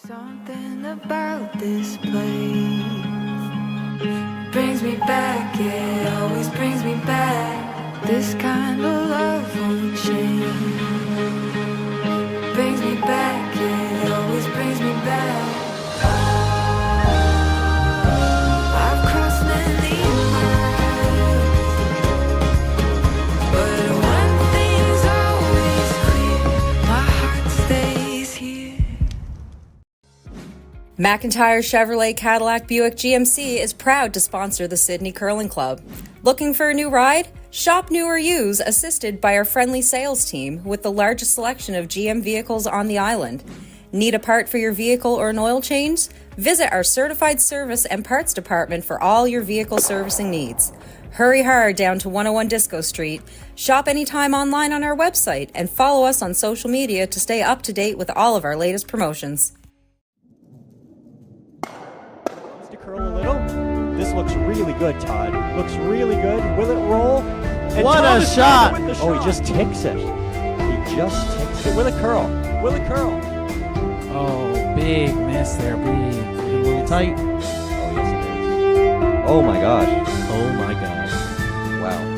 Something about this place brings me back, it always brings me back. This kind of love won't change. Brings me back, it always brings me back. I've crossed many miles, but one thing's always clear, my heart stays here. McIntyre Chevrolet Cadillac Buick GMC is proud to sponsor the Sydney Curling Club. Looking for a new ride? Shop new or use, assisted by our friendly sales team with the largest selection of GM vehicles on the island. Need a part for your vehicle or an oil change? Visit our certified service and parts department for all your vehicle servicing needs. Hurry hard down to 101 Disco Street. Shop anytime online on our website and follow us on social media to stay up to date with all of our latest promotions. To curl a little. This looks really good, Todd. Looks really good. Will it roll? And What Tom a is shot! with the Oh, shot. he just ticks it. He just ticks it. Will it curl? Will it curl? Oh, big miss there. Big. A little tight. Oh, yes, it is. Oh, my gosh. Oh, my God. Wow.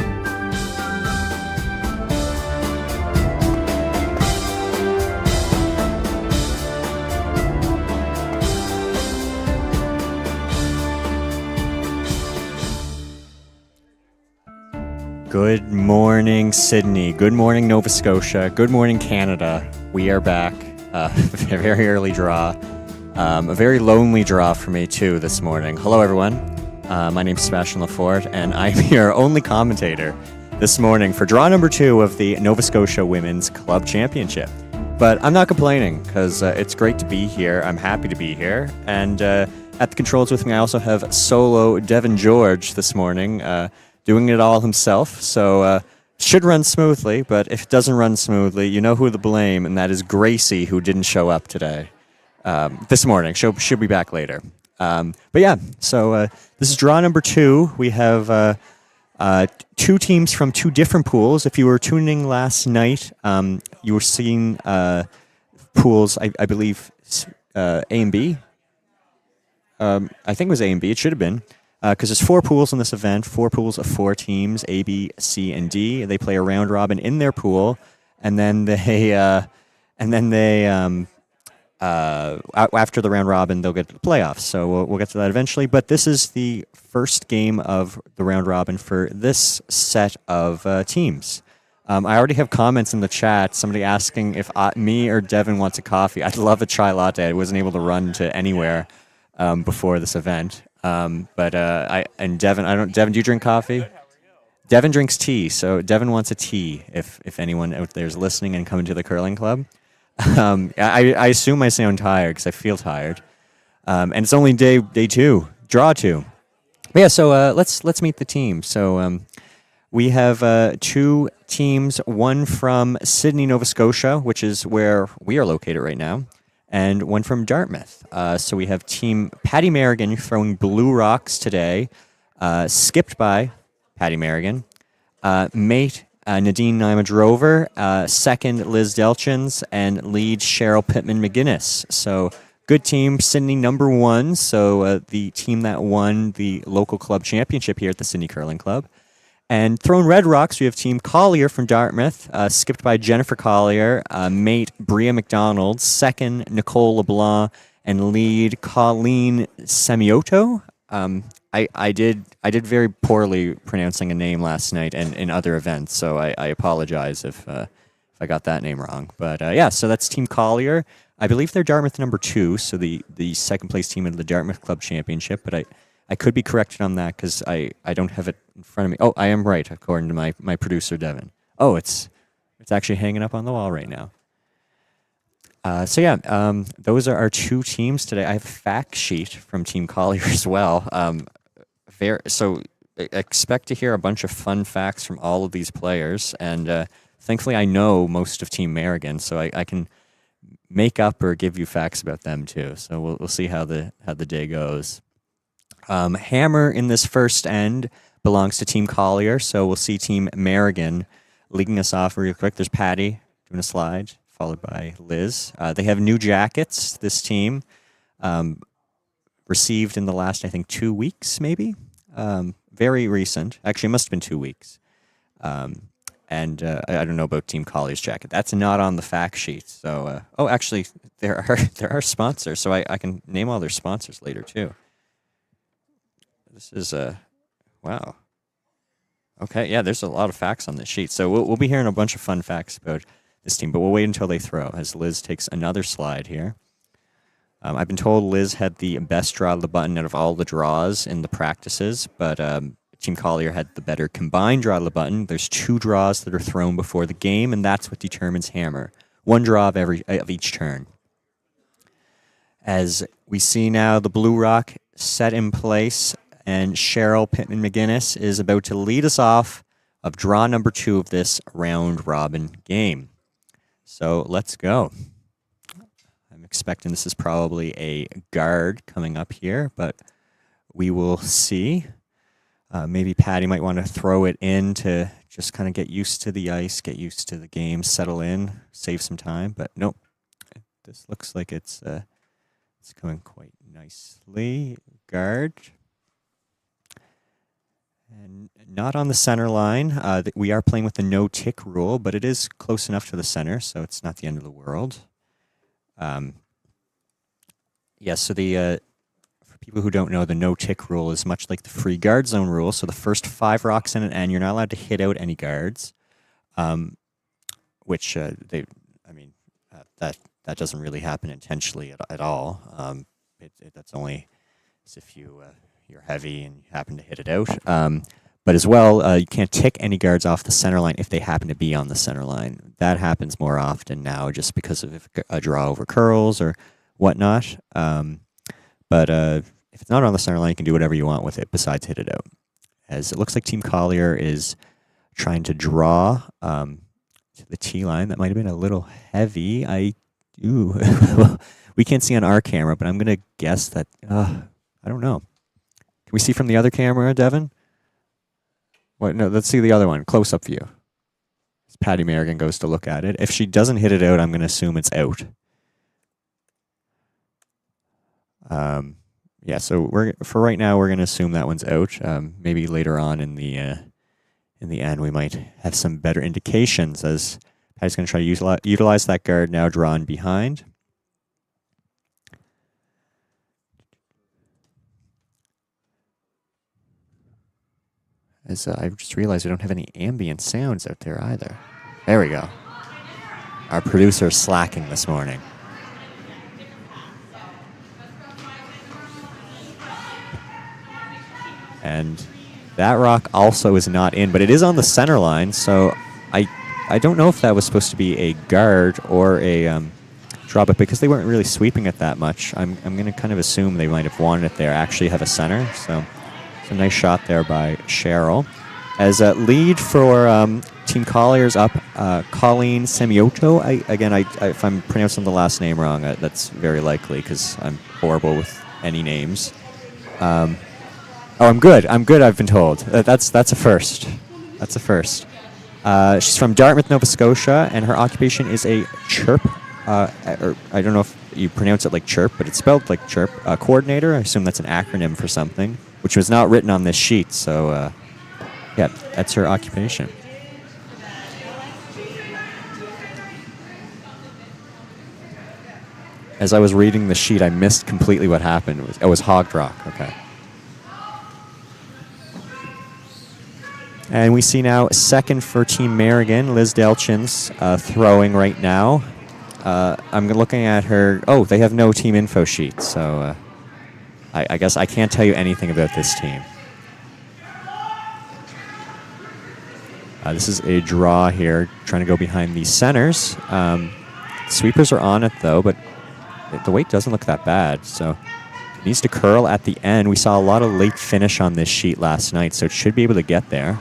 Good morning, Sydney. Good morning, Nova Scotia. Good morning, Canada. We are back. A very early draw. A very lonely draw for me, too, this morning. Hello, everyone. My name is Sebastian Lafort, and I'm your only commentator this morning for draw number 2 of the Nova Scotia Women's Club Championship. But I'm not complaining, because it's great to be here. I'm happy to be here. And at the controls with me, I also have solo Devin George this morning, doing it all himself, so should run smoothly, but if it doesn't run smoothly, you know who to blame, and that is Gracie, who didn't show up today, this morning. She'll be back later. But yeah, so this is draw number 2. We have 2 teams from 2 different pools. If you were tuning last night, you were seeing pools, I believe, A and B. I think it was A and B. It should have been. Because there's 4 pools in this event, 4 pools of 4 teams, A, B, C, and D. They play a round robin in their pool, and then they after the round robin, they'll get to the playoffs. So we'll get to that eventually. But this is the first game of the round robin for this set of teams. I already have comments in the chat. Somebody asking if me or Devin wants a coffee. I'd love a chai latte. I wasn't able to run to anywhere before this event. But Devin, do you drink coffee? Devin drinks tea, so Devin wants a tea if anyone out there is listening and coming to the curling club. I assume I sound tired because I feel tired. And it's only day 2, draw 2. But yeah, so let's meet the team. So we have 2 teams, one from Sydney, Nova Scotia, which is where we are located right now, and one from Dartmouth. So we have team Patty Merrigan throwing Blue Rocks today, skipped by Patty Merrigan. Mate Nadine Naima-Drover, second Liz Delchins, and lead Cheryl Pittman-McGuinness. So good team, Sydney number 1, so the team that won the local club championship here at the Sydney Curling Club. And throwing Red Rocks, we have Team Collier from Dartmouth, skipped by Jennifer Collier, mate Bria McDonald, second Nicole LeBlanc, and lead Colleen Semioto. I did very poorly pronouncing a name last night and in other events, so I apologize if I got that name wrong. But yeah, so that's Team Collier. I believe they're Dartmouth number 2, so the second place team in the Dartmouth Club Championship, but I could be corrected on that because I don't have it in front of me. Oh, I am right, according to my producer, Devin. Oh, it's actually hanging up on the wall right now. So yeah, those are our 2 teams today. I have a fact sheet from Team Collier as well. So expect to hear a bunch of fun facts from all of these players. And thankfully, I know most of Team Merrigan, so I can make up or give you facts about them too. So we'll see how the day goes. Hammer in this first end belongs to Team Collier, so we'll see Team Merrigan leading us off real quick. There's Patty doing a slide, followed by Liz. They have new jackets, this team, received in the last, I think, 2 weeks, maybe. Very recent. Actually, it must have been 2 weeks. And I don't know about Team Collier's jacket. That's not on the fact sheet. So, actually, there are sponsors. So I can name all their sponsors later too. This is wow. Okay, yeah. There's a lot of facts on this sheet. So we'll be hearing a bunch of fun facts about this team, but we'll wait until they throw. As Liz takes another slide here. I've been told Liz had the best draw of the button out of all the draws in the practices, but Team Collier had the better combined draw of the button. There's 2 draws that are thrown before the game, and that's what determines hammer. 1 draw of each turn. As we see now, the blue rock set in place, and Cheryl Pittman-McGinnis is about to lead us off of draw number 2 of this round robin game. So let's go. I'm expecting this is probably a guard coming up here, but we will see. Maybe Patty might want to throw it in to just kind of get used to the ice, get used to the game, settle in, save some time. But nope, this looks like it's going quite nicely. Guard. And not on the center line. We are playing with the no-tick rule, but it is close enough to the center, so it's not the end of the world. Yeah, so for people who don't know, the no-tick rule is much like the free guard zone rule. So the first 5 rocks in an end, you're not allowed to hit out any guards, which that doesn't really happen intentionally at all. That's only if you're heavy and you happen to hit it out. But as well, you can't tick any guards off the center line if they happen to be on the center line. That happens more often now just because of a draw over curls or whatnot. But if it's not on the center line, you can do whatever you want with it besides hit it out. As it looks like Team Collier is trying to draw to the T line. That might have been a little heavy. We can't see on our camera, but I'm going to guess that, I don't know. Can we see from the other camera, Devin? What? No, let's see the other one. Close-up view. As Patty Merrigan goes to look at it. If she doesn't hit it out, I'm going to assume it's out. Yeah, so for right now, we're going to assume that one's out. Maybe later on in the end, we might have some better indications as Patty's going to try to utilize that guard now drawn behind. As I just realized we don't have any ambient sounds out there either. There we go. Our producer's slacking this morning. And that rock also is not in, but it is on the center line, so I don't know if that was supposed to be a guard or a draw, but because they weren't really sweeping it that much, I'm going to kind of assume they might have wanted it there, actually have a center, so it's a nice shot there by Cheryl. As a lead for Team Collier's up, Colleen Semioto. If I'm pronouncing the last name wrong, that's very likely because I'm horrible with any names. I'm good. I've been told. That's a first. That's a first. She's from Dartmouth, Nova Scotia, and her occupation is a chirp. Or I don't know if you pronounce it like chirp, but it's spelled like chirp. Coordinator. I assume that's an acronym for something, which was not written on this sheet. So, yeah, that's her occupation. As I was reading the sheet, I missed completely what happened. It was Hogged Rock. Okay. And we see now second for Team Merrigan, Liz Delchin's throwing right now. I'm looking at her. Oh, they have no team info sheet, so I guess I can't tell you anything about this team. This is a draw here, trying to go behind the centers. Sweepers are on it, though, but the weight doesn't look that bad, so it needs to curl at the end. We saw a lot of late finish on this sheet last night, so it should be able to get there.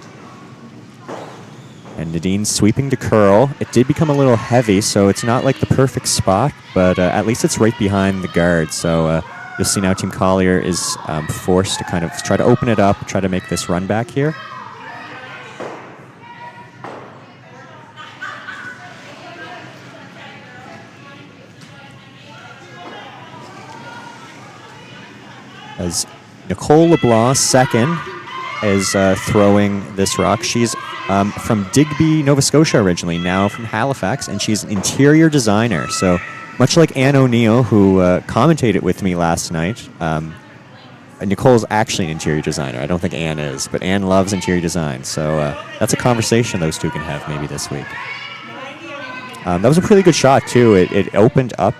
And Nadine sweeping to curl. It did become a little heavy, so it's not like the perfect spot, but at least it's right behind the guard. So you'll see now Team Collier is forced to kind of try to open it up, try to make this run back here. as Nicole LeBlanc, second, is throwing this rock. She's from Digby, Nova Scotia originally, now from Halifax, and she's an interior designer. So much like Anne O'Neill, who commentated with me last night, Nicole's actually an interior designer. I don't think Anne is, but Anne loves interior design. So that's a conversation those two can have maybe this week. That was a pretty good shot too. It opened up.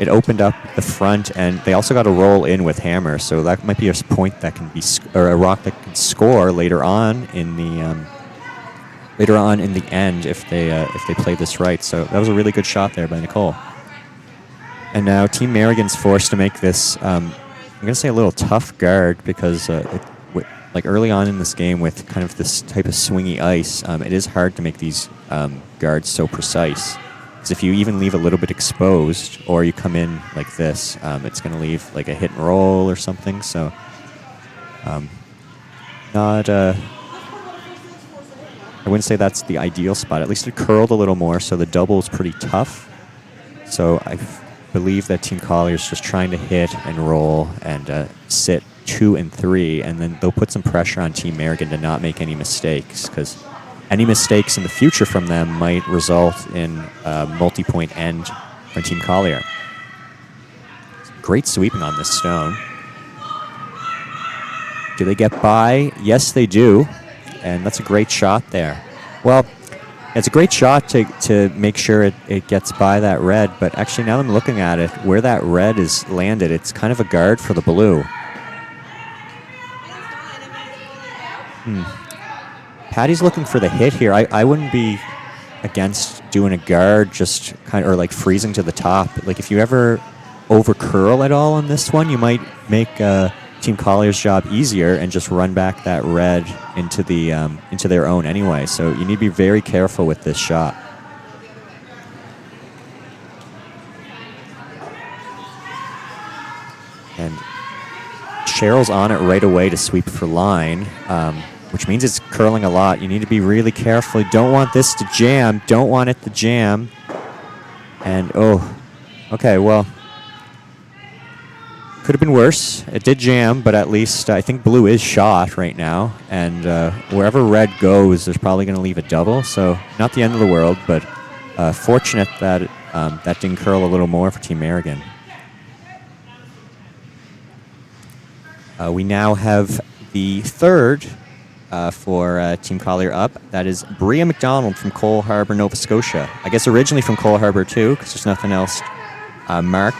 It opened up the front, and they also got a roll in with hammer. So that might be a point that can be, or a rock that can score later on in the end if they play this right. So that was a really good shot there by Nicole. And now Team Merrigan's forced to make this. I'm going to say a little tough guard because like early on in this game with kind of this type of swingy ice, it is hard to make these guards so precise. Because if you even leave a little bit exposed or you come in like this, it's going to leave like a hit and roll or something. So not I wouldn't say that's the ideal spot. At least it curled a little more, so the double is pretty tough. So I believe that Team Collier is just trying to hit and roll and sit 2 and 3, and then they'll put some pressure on Team Merrigan to not make any mistakes, because any mistakes in the future from them might result in a multi-point end from Team Collier. Great sweeping on this stone. Do they get by? Yes, they do, and that's a great shot there. Well, it's a great shot to make sure it gets by that red, but actually now that I'm looking at it, where that red is landed, it's kind of a guard for the blue. Patty's looking for the hit here. I wouldn't be against doing a guard just kind of, or like freezing to the top. Like if you ever over curl at all on this one, you might make Team Collier's job easier and just run back that red into their own anyway. So you need to be very careful with this shot. And Cheryl's on it right away to sweep for line, which means it's curling a lot. You need to be really careful. You don't want this to jam. Don't want it to jam. And, oh, okay, well, could have been worse. It did jam, but at least I think blue is shot right now. And wherever red goes, there's probably going to leave a double. So not the end of the world, but fortunate that that didn't curl a little more for Team Merrigan. We now have the third for Team Collier up. That is Bria McDonald from Cole Harbour, Nova Scotia. I guess originally from Cole Harbour too, because there's nothing else marked.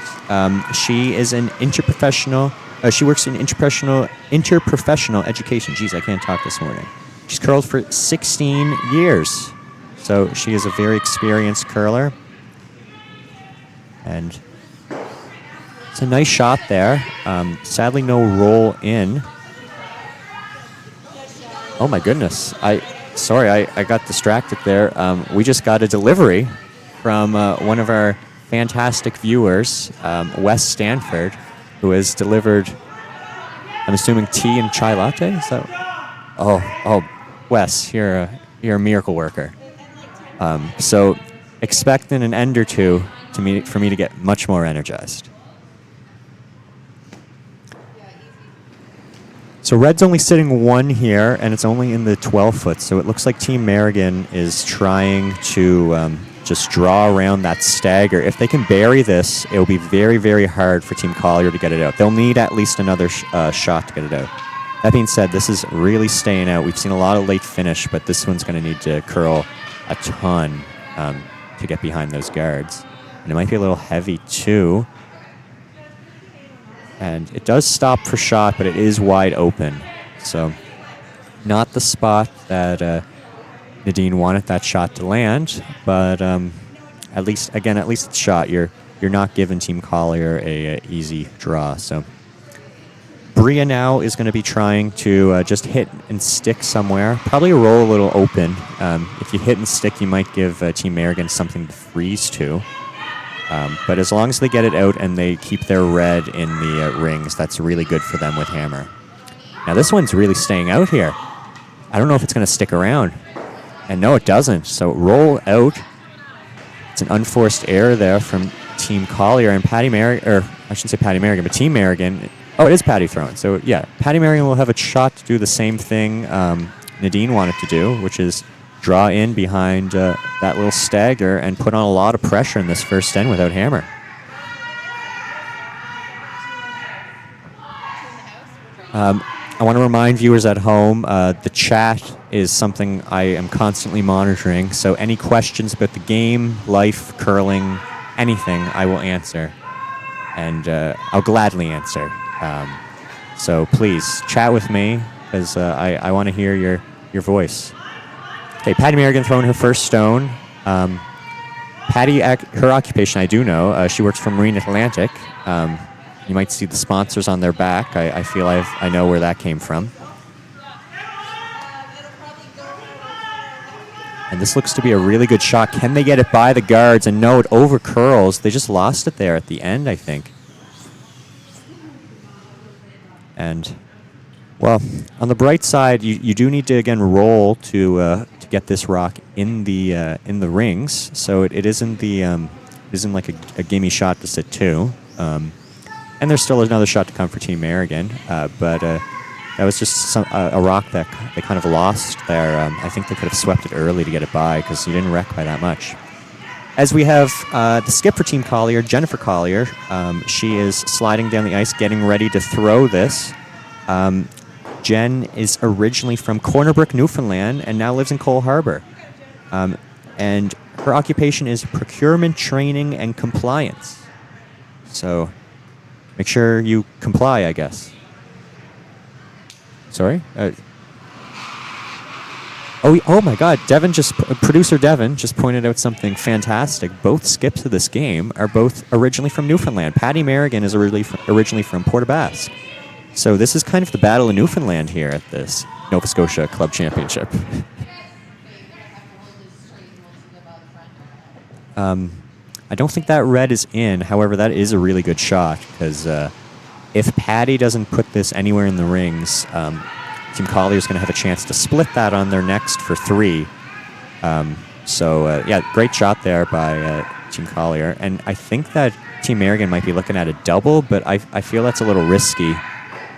She is an interprofessional. She works in interprofessional education. Jeez, I can't talk this morning. She's curled for 16 years, so she is a very experienced curler. And it's a nice shot there. Sadly, no roll in. Oh my goodness! Sorry, I got distracted there. We just got a delivery from one of our fantastic viewers, Wes Stanford, who has delivered, I'm assuming, tea and chai latte. Is that? Oh, Wes, you're a miracle worker. So expect in an end or two for me to get much more energized. So red's only sitting 1 here, and it's only in the 12-foot. So it looks like Team Merrigan is trying to just draw around that stagger. If they can bury this, it will be very, very hard for Team Collier to get it out. They'll need at least another shot to get it out. That being said, this is really staying out. We've seen a lot of late finish, but this one's going to need to curl a ton to get behind those guards. And it might be a little heavy, too. And it does stop for shot, but it is wide open. So not the spot that Nadine wanted that shot to land, but at least it's shot. You're not giving Team Collier a easy draw. So Bria now is going to be trying to just hit and stick somewhere. Probably roll a little open. If you hit and stick, you might give Team Merrigan something to freeze to. But as long as they get it out and they keep their red in the rings, that's really good for them with hammer. Now this one's really staying out here. I don't know if it's going to stick around. And no, it doesn't. So roll out. It's an unforced error there from Team Collier. And Team Merrigan Oh, it is Patty throwing. So, yeah, Patty Merrigan will have a shot to do the same thing Nadine wanted to do, which is draw in behind that little stagger and put on a lot of pressure in this first end without hammer. I want to remind viewers at home, the chat is something I am constantly monitoring, so any questions about the game, life, curling, anything, I will answer. And I'll gladly answer. So please, chat with me, because I want to hear your voice. Okay, Patty Merrigan throwing her first stone. Patty, her occupation I do know. She works for Marine Atlantic. You might see the sponsors on their back. I feel I know where that came from. And this looks to be a really good shot. Can they get it by the guards? And no, it over curls. They just lost it there at the end, I think. And, well, on the bright side, you do need to again roll to get this rock in the rings. So it isn't like a gimme shot to sit two. And there's still another shot to come for Team Merrigan, but that was just a rock that they kind of lost there. I think they could have swept it early to get it by because you didn't wreck by that much. As we have the skip for Team Collier, Jennifer Collier, she is sliding down the ice, getting ready to throw this. Jen is originally from Corner Brook, Newfoundland, and now lives in Cole Harbour. And her occupation is procurement, training, and compliance. So make sure you comply, I guess. Sorry? Oh my God, producer Devin just pointed out something fantastic. Both skips of this game are both originally from Newfoundland. Patty Merrigan is originally from Port aux Basques. So this is kind of the Battle of Newfoundland here at this Nova Scotia Club Championship. I don't think that red is in. However, that is a really good shot because if Patty doesn't put this anywhere in the rings, Team Collier is going to have a chance to split that on their next for 3. Yeah, great shot there by Team Collier. And I think that Team Merrigan might be looking at a double, but I feel that's a little risky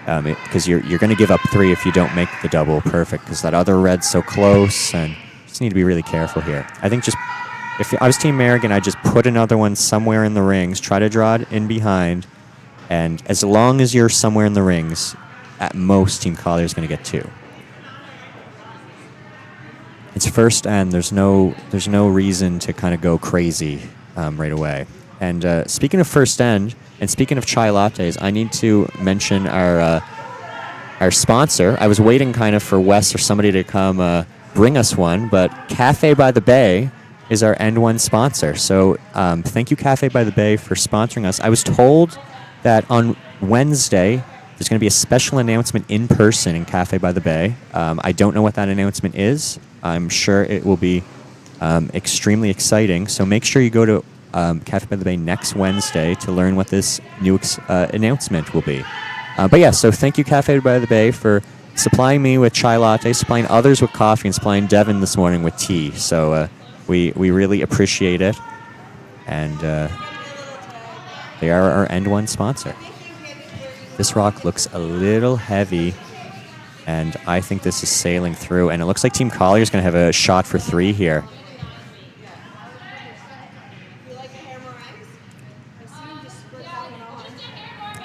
because you're going to give up 3 if you don't make the double perfect because that other red's so close, and just need to be really careful here. I think just if I was Team Merrigan, I'd just put another one somewhere in the rings, try to draw it in behind, and as long as you're somewhere in the rings, at most Team Collier is going to get 2. It's first end. There's no reason to kind of go crazy right away. And speaking of first end, and speaking of chai lattes, I need to mention our sponsor. I was waiting kind of for Wes or somebody to come bring us one, but Cafe by the Bay is our end one sponsor. So thank you, Cafe by the Bay, for sponsoring us. I was told that on Wednesday there's going to be a special announcement in person in Cafe by the Bay. I don't know what that announcement is. I'm sure it will be extremely exciting. So make sure you go to Cafe by the Bay next Wednesday to learn what this new announcement will be. But yeah, so thank you, Cafe by the Bay, for supplying me with chai latte, supplying others with coffee, and supplying Devin this morning with tea. So we really appreciate it. And they are our end one sponsor. This rock looks a little heavy, and I think this is sailing through. And it looks like Team Collier is going to have a shot for 3 here.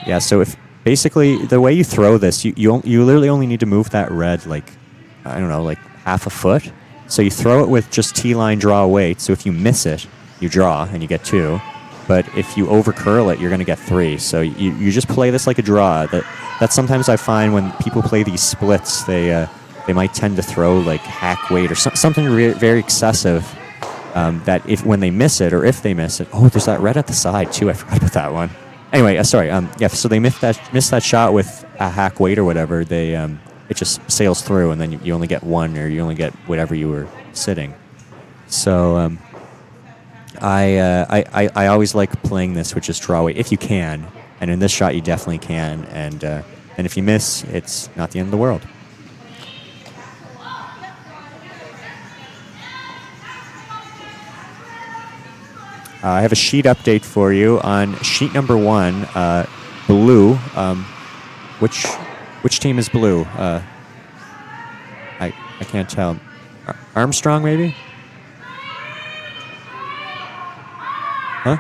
Yeah, so if basically the way you throw this, you literally only need to move that red like, I don't know, like half a foot. So you throw it with just T-line draw weight. So if you miss it, you draw and you get 2. But if you over curl it, you're going to get 3. So you just play this like a draw. That's sometimes I find when people play these splits, they might tend to throw like hack weight or something very excessive. That when they miss it, oh, there's that red at the side too. I forgot about that one. Anyway, sorry. Yeah, so they miss that shot with a hack weight or whatever. It just sails through, and then you only get 1, or you only get whatever you were sitting. So I always like playing this, which is draw weight if you can, and in this shot you definitely can. And if you miss, it's not the end of the world. I have a sheet update for you on sheet number 1. Blue which team is blue? I can't tell. Armstrong, maybe? Huh?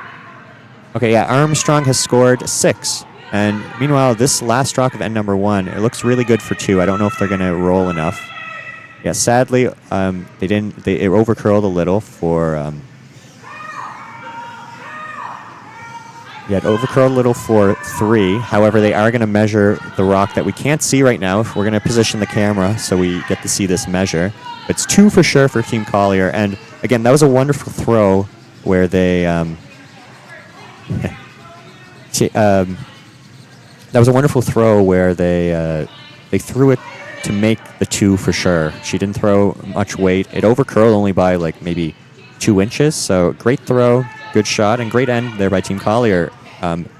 Okay, yeah, Armstrong has scored 6. And meanwhile, this last rock of end number 1, it looks really good for 2. I don't know if they're going to roll enough. Yeah, sadly, they didn't. They overcurled a little for. It overcurled a little for 3. However, they are going to measure the rock that we can't see right now. We're going to position the camera so we get to see this measure. It's 2 for sure for Team Collier. And again, that was a wonderful throw where they. That was a wonderful throw where they threw it to make the 2 for sure. She didn't throw much weight. It overcurled only by like maybe 2 inches. So great throw, good shot, and great end there by Team Collier,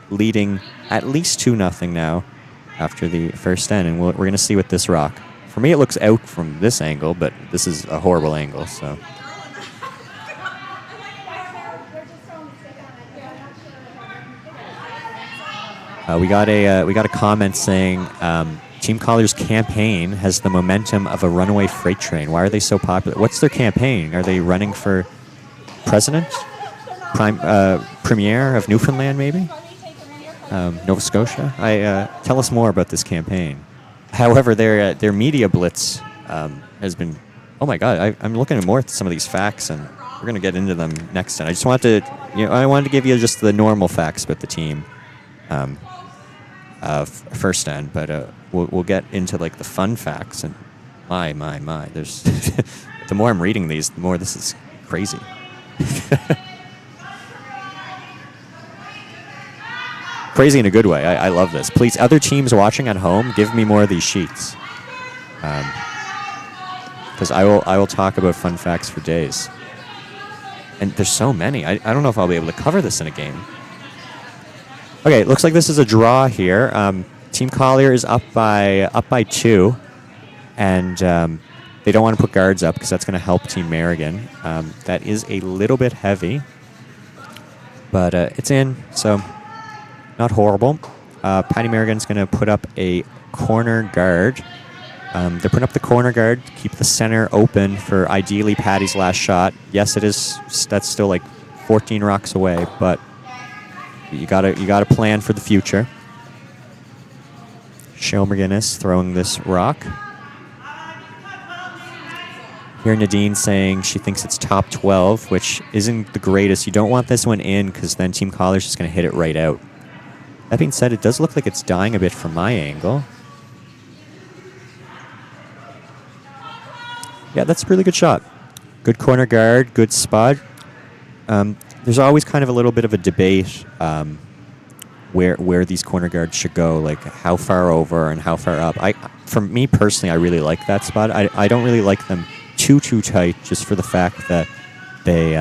leading at least 2-0 now after the first end. And we're going to see with this rock. For me, it looks out from this angle, but this is a horrible angle. So. We got a comment saying Team Collier's campaign has the momentum of a runaway freight train. Why are they so popular? What's their campaign? Are they running for president, premier of Newfoundland, maybe Nova Scotia? Tell us more about this campaign. However, their media blitz has been. Oh my God! I'm looking at more at some of these facts, and we're going to get into them next. And I just wanted to give you just the normal facts about the team. First end, but we'll get into like the fun facts, and my there's the more I'm reading these, the more this is crazy. Crazy in a good way. I love this. Please, other teams watching at home, give me more of these sheets, because I will talk about fun facts for days, and there's so many. I don't know if I'll be able to cover this in a game. Okay, it looks like this is a draw here. Team Collier is up by 2, and they don't want to put guards up because that's going to help Team Merrigan. That is a little bit heavy, but it's in, so not horrible. Patty Merrigan's going to put up a corner guard. They're putting up the corner guard to keep the center open for ideally Patty's last shot. Yes, it is. That's still like 14 rocks away, but. You gotta plan for the future. Cheryl McGinnis throwing this rock. Here Nadine saying she thinks it's top 12, which isn't the greatest. You don't want this one in because then Team Collier's just going to hit it right out. That being said, it does look like it's dying a bit from my angle. Yeah, that's a really good shot. Good corner guard, good spot. There's always kind of a little bit of a debate where these corner guards should go, like how far over and how far up. For me personally, I really like that spot. I don't really like them too tight, just for the fact that they.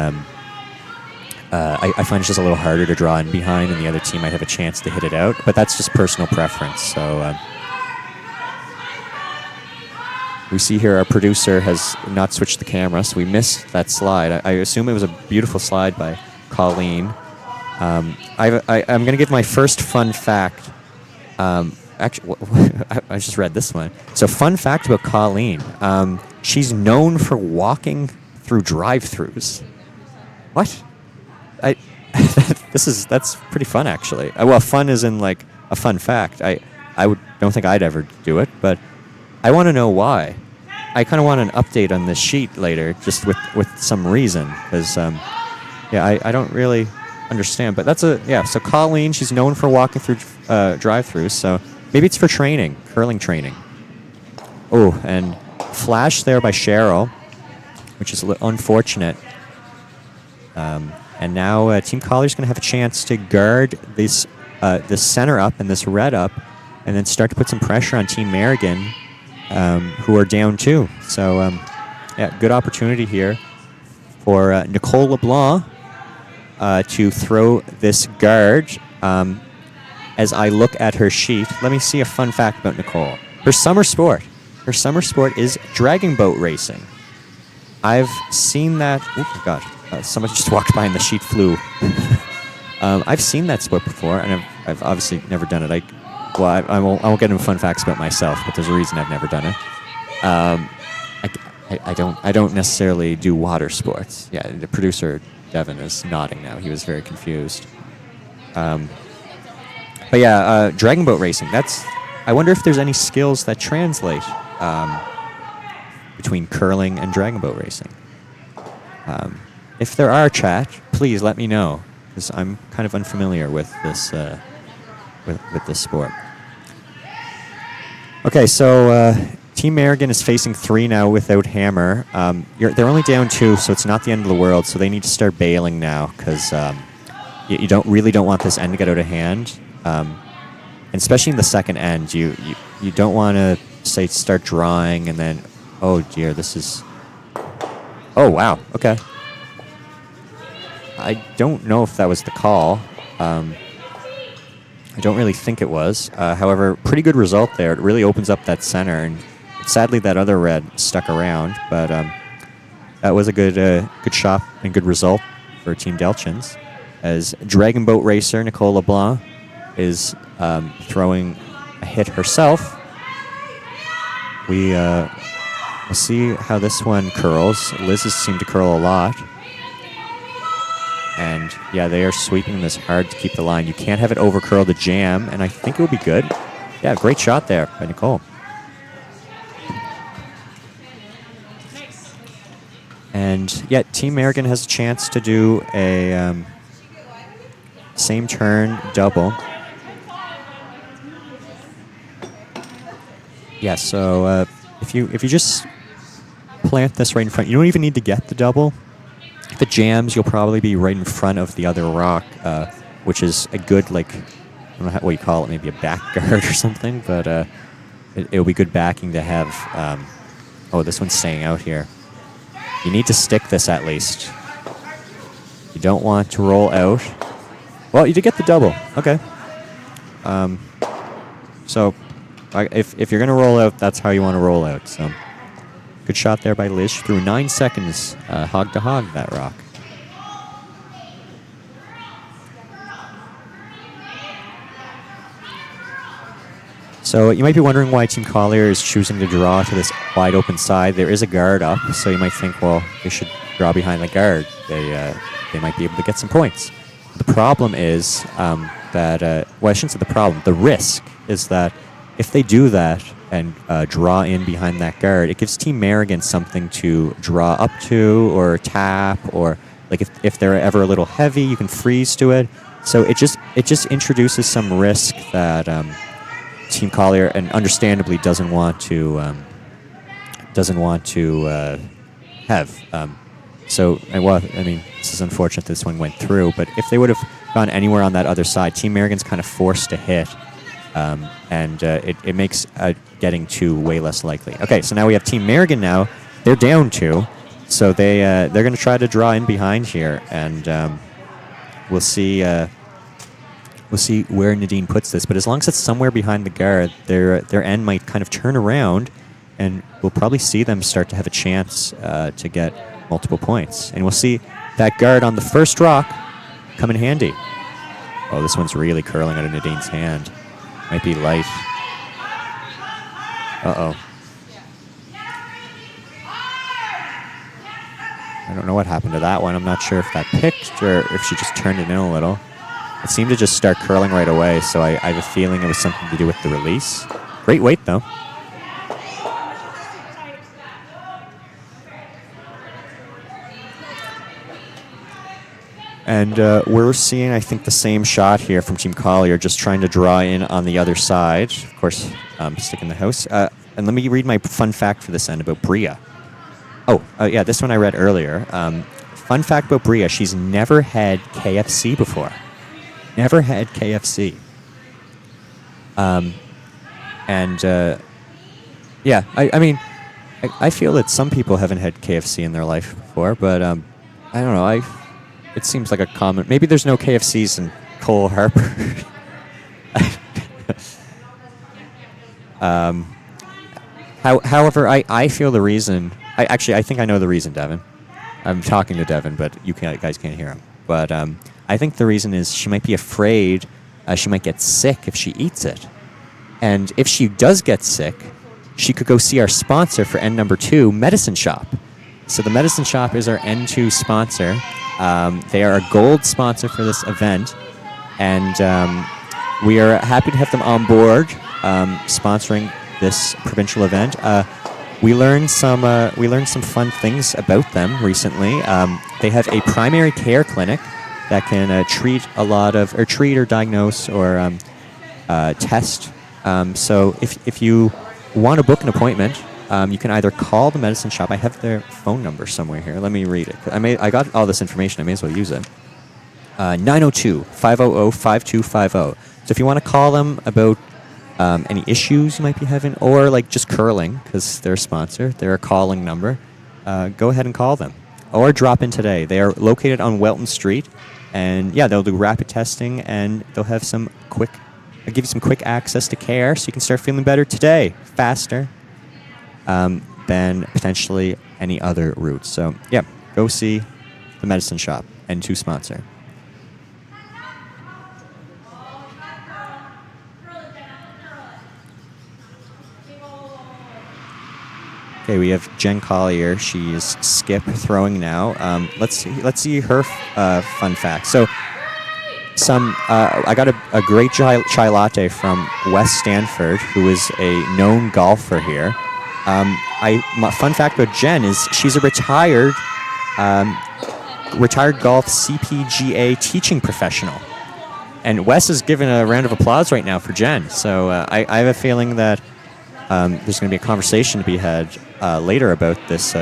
I find it's just a little harder to draw in behind, and the other team might have a chance to hit it out. But that's just personal preference. So we see here our producer has not switched the camera, so we missed that slide. I assume it was a beautiful slide by Colleen. I'm going to give my first fun fact. Actually, I just read this one. So, fun fact about Colleen. She's known for walking through drive-thrus. What? That's pretty fun, actually. Well, fun is in like a fun fact. Don't think I'd ever do it, but I want to know why. I kind of want an update on this sheet later, just with some reason, because I don't really understand. But so Colleen, she's known for walking through drive-thrus, so maybe it's for training, curling training. Oh, and flash there by Cheryl, which is unfortunate. And now Team Collier's going to have a chance to guard this center up and this red up, and then start to put some pressure on Team Merrigan, who are down 2. So, good opportunity here for Nicole LeBlanc to throw this guard. As I look at her sheet, let me see a fun fact about Nicole. Her summer sport is dragon boat racing. I've seen that. Oh, God. Someone just walked by and the sheet flew. I've seen that sport before, and I've obviously never done it. I well, I won't get into fun facts about myself, but there's a reason I've never done it. I don't necessarily do water sports. Yeah, the producer Devin is nodding now. He was very confused. But yeah, dragon boat racing. I wonder if there's any skills that translate between curling and dragon boat racing. If there are, chat, please let me know, because I'm kind of unfamiliar with this with this sport. Okay, so Team Merrigan is facing 3 now without Hammer. They're only down 2, so it's not the end of the world. So they need to start bailing now, because you don't want this end to get out of hand. And especially in the second end, you don't want to say start drawing and then, oh dear, this is. Oh wow, okay. I don't know if that was the call. I don't really think it was. However, pretty good result there. It really opens up that center, and sadly that other red stuck around. But that was a good shot and good result for Team Delchins. As Dragon Boat racer Nicole LeBlanc is throwing a hit herself. We'll see how this one curls. Liz's seem to curl a lot. And yeah, they are sweeping this hard to keep the line. You can't have it over curl to jam, and I think it will be good. Yeah, great shot there by Nicole. And yeah, Team Merrigan has a chance to do a same turn double. Yeah, so if you just plant this right in front, you don't even need to get the double. If it jams, you'll probably be right in front of the other rock, which is a good, like, I don't know what you call it, maybe a back guard or something, but it'll be good backing to have. Oh, this one's staying out here. You need to stick this at least. You don't want to roll out. Well, you did get the double. Okay. So if you're going to roll out, that's how you want to roll out. So good shot there by Liz. She threw 9 seconds hog to hog that rock. So you might be wondering why Team Collier is choosing to draw to this wide open side. There is a guard up, so you might think, well, they should draw behind the guard. They might be able to get some points. The problem is that, well, I shouldn't say the problem. The risk is that if they do that and draw in behind that guard, it gives Team Merrigan something to draw up to or tap, or like if they're ever a little heavy, you can freeze to it. So it just introduces some risk that Team Collier, and understandably, doesn't want to have. Well, I mean, this is unfortunate this one went through, but if they would have gone anywhere on that other side, Team Merrigan's kind of forced to hit, and it makes getting 2 way less likely. Okay, so now we have Team Merrigan now. They're down 2, so they're going to try to draw in behind here, and we'll see where Nadine puts this. But as long as it's somewhere behind the guard, their end might kind of turn around, and we'll probably see them start to have a chance to get multiple points. And we'll see that guard on the first rock come in handy. Oh, this one's really curling out of Nadine's hand. Might be light. Uh-oh. I don't know what happened to that one. I'm not sure if that picked or if she just turned it in a little. It seemed to just start curling right away, so I have a feeling it was something to do with the release. Great weight, though. And we're seeing, I think, the same shot here from Team Collier, just trying to draw in on the other side. Of course, stick in the house. And let me read my fun fact for this end about Bria. Oh, yeah, this one I read earlier. Fun fact about Bria, she's never had KFC before. Never had KFC. Yeah, I mean, I feel that some people haven't had KFC in their life before, but I don't know. It seems like a common. Maybe there's no KFCs in Cole Harper. However, I feel the reason. I think I know the reason, Devin. I'm talking to Devin, but you guys can't hear him. But I think the reason is she might be afraid she might get sick if she eats it. And if she does get sick, she could go see our sponsor for end number 2, Medicine Shop. So the Medicine Shop is our N2 sponsor. They are a gold sponsor for this event, and we are happy to have them on board sponsoring this provincial event. We learned some fun things about them recently. They have a primary care clinic that can treat or diagnose or test. So if you want to book an appointment, you can either call the Medicine Shop. I have their phone number somewhere here. Let me read it. I got all this information. I may as well use it. 902-500-5250. So if you want to call them about any issues you might be having, or like just curling, because they're a sponsor, they're a calling number, go ahead and call them. Or drop in today. They are located on Welton Street. And yeah, they'll do rapid testing, and they'll have give you some quick access to care so you can start feeling better today, faster than potentially any other route. So yeah, go see the Medicine Shop, N2 sponsor. Okay, we have Jen Collier. She is skip throwing now. Let's see her fun fact. So I got a great chai latte from Wes Stanford, who is a known golfer here. My fun fact about Jen is she's a retired golf CPGA teaching professional. And Wes is giving a round of applause right now for Jen. So I have a feeling that there's going to be a conversation to be had later about this.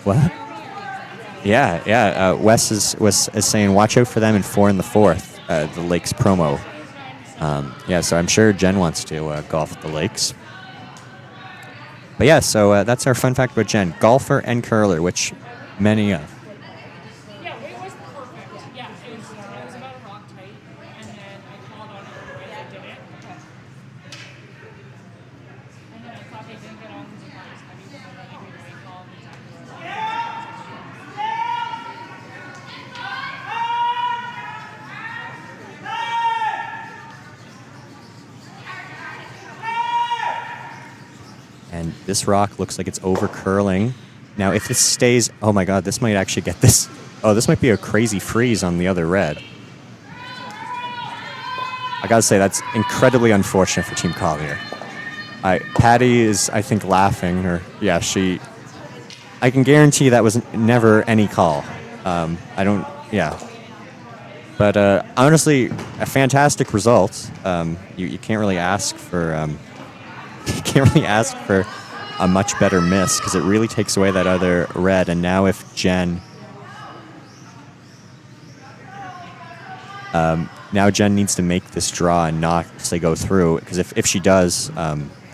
What? Yeah. Wes is saying watch out for them in 4 in the 4th, the Lakes promo. So I'm sure Jen wants to golf at the Lakes. But yeah, so that's our fun fact about Jen. Golfer and curler, which many of. Yeah, it was perfect. Yeah, it was about a rock tight, and then I called on it right I did it. And then I thought they didn't get on because the car was heavy, so then I gave away call exactly where I And this rock looks like it's over curling. Now, if this stays, oh my God, this might actually get this. Oh, this might be a crazy freeze on the other red. I gotta say, that's incredibly unfortunate for Team Collier. Patty is, I think, laughing, I can guarantee that was never any call. But honestly, a fantastic result. You can't really ask for a much better miss, because it really takes away that other red. And now if Jen needs to make this draw and not say go through, because if she does,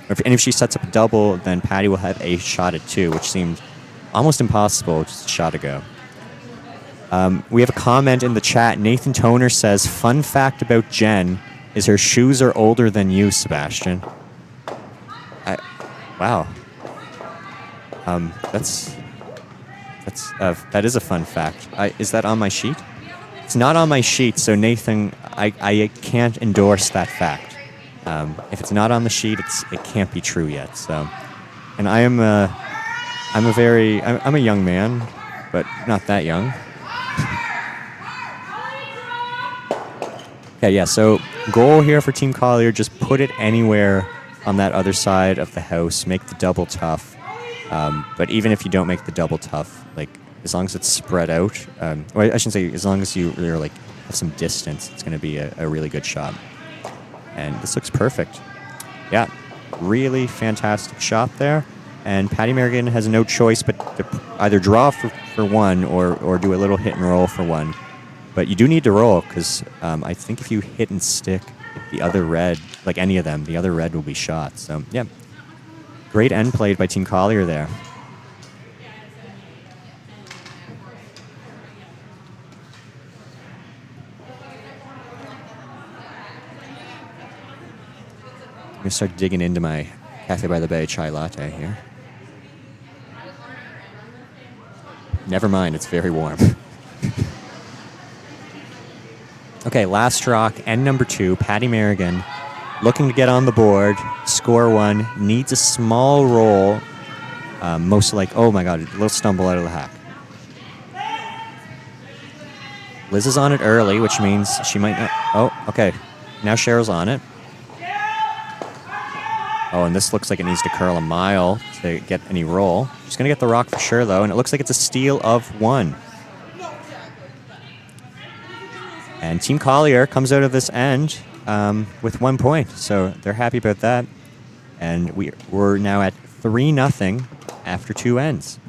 if she sets up a double, then Patty will have a shot at 2, which seemed almost impossible just a shot ago. We have a comment in the chat. Nathan Toner says, fun fact about Jen is her shoes are older than you, Sebastian. Wow. That is a fun fact. Is that on my sheet? It's not on my sheet, so Nathan, I can't endorse that fact. If it's not on the sheet, it can't be true yet. So, and I'm a young man, but not that young. Okay, yeah. So goal here for Team Collier: just put it anywhere on that other side of the house. Make the double tough. But even if you don't make the double tough, like as long as it's spread out, or I shouldn't say, as long as you're like have some distance, it's going to be a really good shot. And this looks perfect. Yeah, really fantastic shot there. And Patty Merrigan has no choice but to either draw for 1 or do a little hit and roll for 1. But you do need to roll, because I think if you hit and stick the other red, like any of them, the other red will be shot. So, yeah, great end played by Team Collier there. I'm going to start digging into my Cafe by the Bay chai latte here. Never mind, it's very warm. Okay, last rock and number 2, Patty Merrigan, looking to get on the board, score 1, needs a small roll. Most like, oh my god, a little stumble out of the hack. Liz is on it early, which means she might not... Oh, okay. Now Cheryl's on it. Oh, and this looks like it needs to curl a mile to get any roll. She's going to get the rock for sure, though, and it looks like it's a steal of 1. And Team Collier comes out of this end with 1 point, so they're happy about that. And we're now at 3-0 after 2 ends.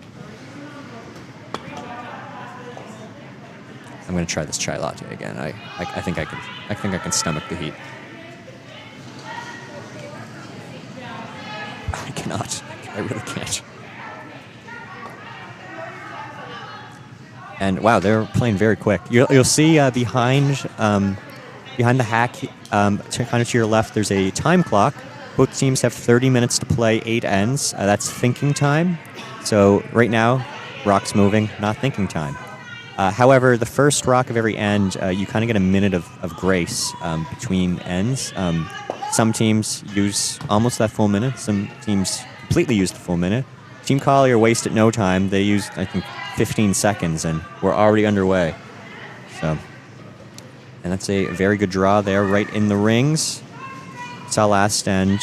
I'm going to try this chai latte again. I think I can stomach the heat. I cannot. I really can't. And wow, they're playing very quick. You'll see behind the hack, kind of to your left, there's a time clock. Both teams have 30 minutes to play 8 ends. That's thinking time. So right now, rock's moving, not thinking time. However, the first rock of every end, you kind of get a minute of grace between ends. Some teams use almost that full minute. Some teams completely use the full minute. Team Collier wasted no time. They used, I think, 15 seconds, and we're already underway. So, and that's a very good draw there, right in the rings. Saw last end,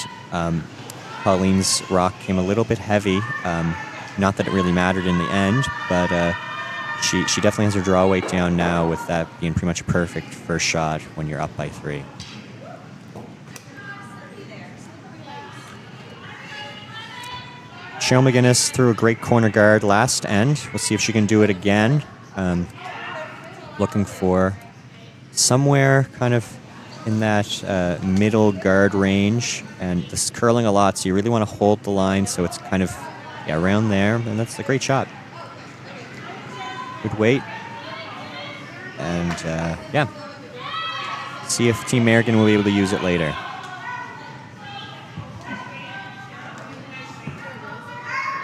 Pauline's rock came a little bit heavy. Not that it really mattered in the end, but she definitely has her draw weight down now, with that being pretty much a perfect first shot when you're up by 3. Cheryl McGinnis threw a great corner guard last end. We'll see if she can do it again. Looking for somewhere kind of in that middle guard range. And this is curling a lot, so you really want to hold the line so it's kind of around there. And that's a great shot. Good weight. And see if Team Merrigan will be able to use it later.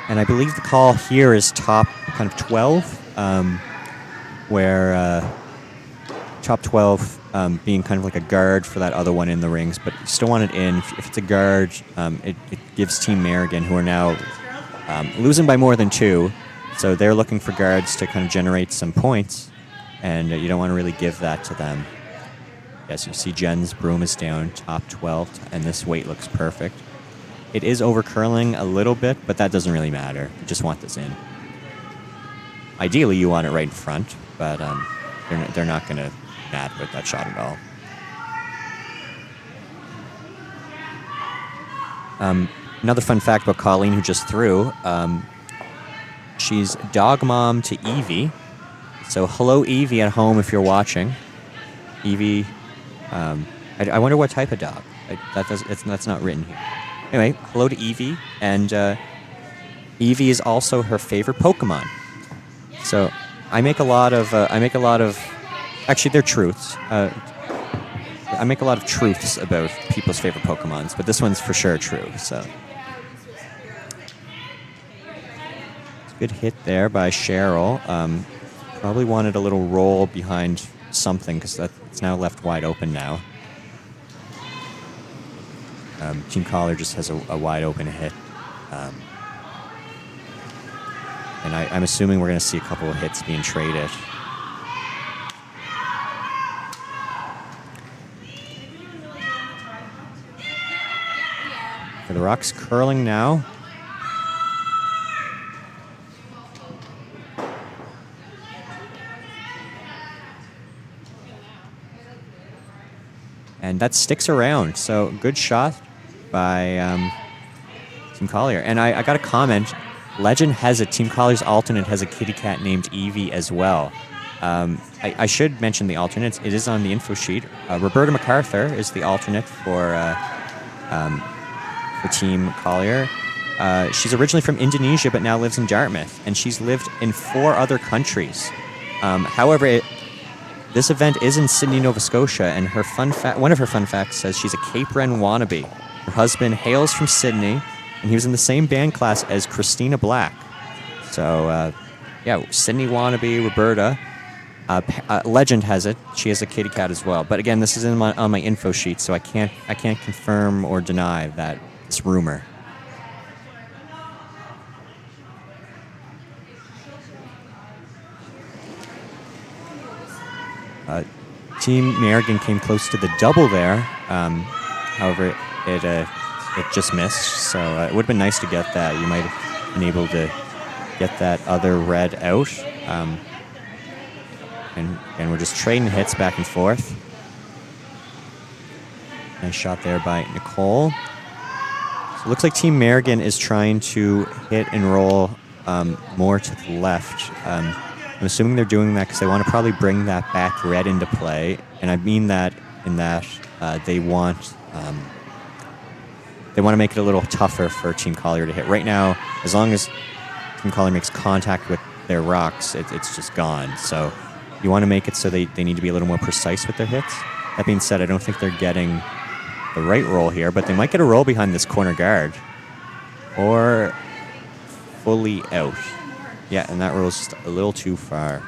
And I believe the call here is top kind of 12, where top 12 being kind of like a guard for that other one in the rings, but you still want it in. If it's a guard, it gives Team Merrigan, who are now losing by more than 2, so they're looking for guards to kind of generate some points, and you don't want to really give that to them. Yes, you see Jen's broom is down, top 12, and this weight looks perfect. It is over curling a little bit, but that doesn't really matter. You just want this in. Ideally, you want it right in front, but they're not going to be mad with that shot at all. Another fun fact about Colleen, who just threw, she's dog mom to Evie. So hello, Evie, at home if you're watching. Evie, I wonder what type of dog. That's not written here. Anyway, hello to Evie, and Evie is also her favorite Pokemon. So I make a lot of actually they're truths. I make a lot of truths about people's favorite Pokemons, but this one's for sure true. So it's a good hit there by Cheryl. Probably wanted a little roll behind something, because it's now left wide open now. Team Collier just has a wide open hit. And I'm assuming we're going to see a couple of hits being traded. For the rock's curling now. And that sticks around, so good shot by Team Collier. And I got a comment. Legend has it. Team Collier's alternate has a kitty cat named Evie as well. I should mention the alternates. It is on the info sheet. Roberta MacArthur is the alternate for Team Collier. She's originally from Indonesia, but now lives in Dartmouth, and she's lived in 4 other countries. However, this event is in Sydney, Nova Scotia, and one of her fun facts says she's a Cape Wren wannabe. Her husband hails from Sydney, and he was in the same band class as Christina Black. So, Sydney wannabe Roberta Legend has it. She has a kitty cat as well. But again, this is on my info sheet, so I can't confirm or deny that this rumor. Team Merrigan came close to the double there. However, it just missed. So it would have been nice to get that. You might have been able to get that other red out. And we're just trading hits back and forth. Nice shot there by Nicole. So it looks like Team Merrigan is trying to hit and roll more to the left. I'm assuming they're doing that because they want to probably bring that back red into play. And I mean that in that they want to make it a little tougher for Team Collier to hit. Right now, as long as Team Collier makes contact with their rocks, it's just gone. So you want to make it so they need to be a little more precise with their hits. That being said, I don't think they're getting the right roll here, but they might get a roll behind this corner guard. Or fully out. Yeah, and that roll's just a little too far.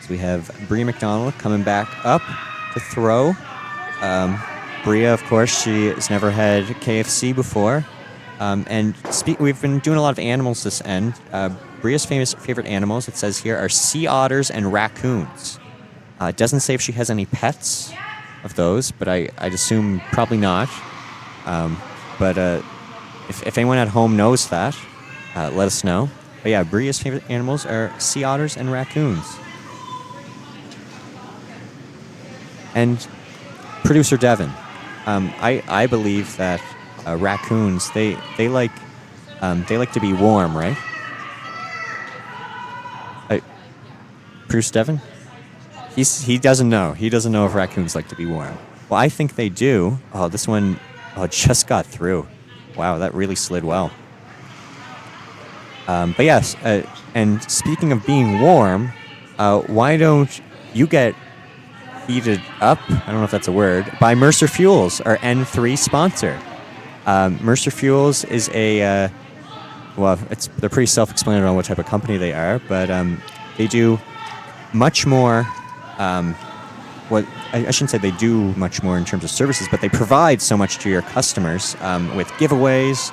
So we have Bria McDonald coming back up to throw. Bria, of course, she has never had KFC before. And we've been doing a lot of animals this end. Bria's favorite animals, it says here, are sea otters and raccoons. It doesn't say if she has any pets of those, but I'd assume probably not. But if anyone at home knows that, let us know. But yeah, Bria's favorite animals are sea otters and raccoons. And producer Devin, I believe that raccoons they like to be warm, right? Producer Devin, he doesn't know. He doesn't know if raccoons like to be warm. Well, I think they do. Oh, this one just got through. Wow, that really slid well. But yes, and speaking of being warm, why don't you get heated up, I don't know if that's a word, by Mercer Fuels, our N3 sponsor. Mercer Fuels is they're pretty self-explanatory on what type of company they are, but they do much more, I shouldn't say they do much more in terms of services, but they provide so much to your customers with giveaways,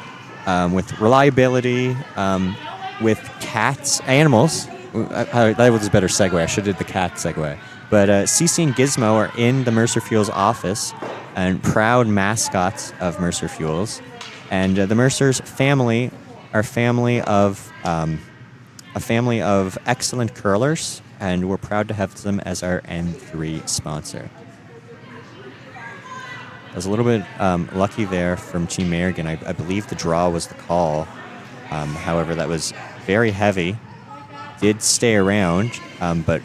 with reliability, with animals. That was a better segue. I should have did the cat segue. But Cece and Gizmo are in the Mercer Fuels office and proud mascots of Mercer Fuels. And the Mercer's family are a family of excellent curlers, and we're proud to have them as our N3 sponsor. I was a little bit lucky there from Team Merrigan. I believe the draw was the call. However, that was very heavy. Did stay around, but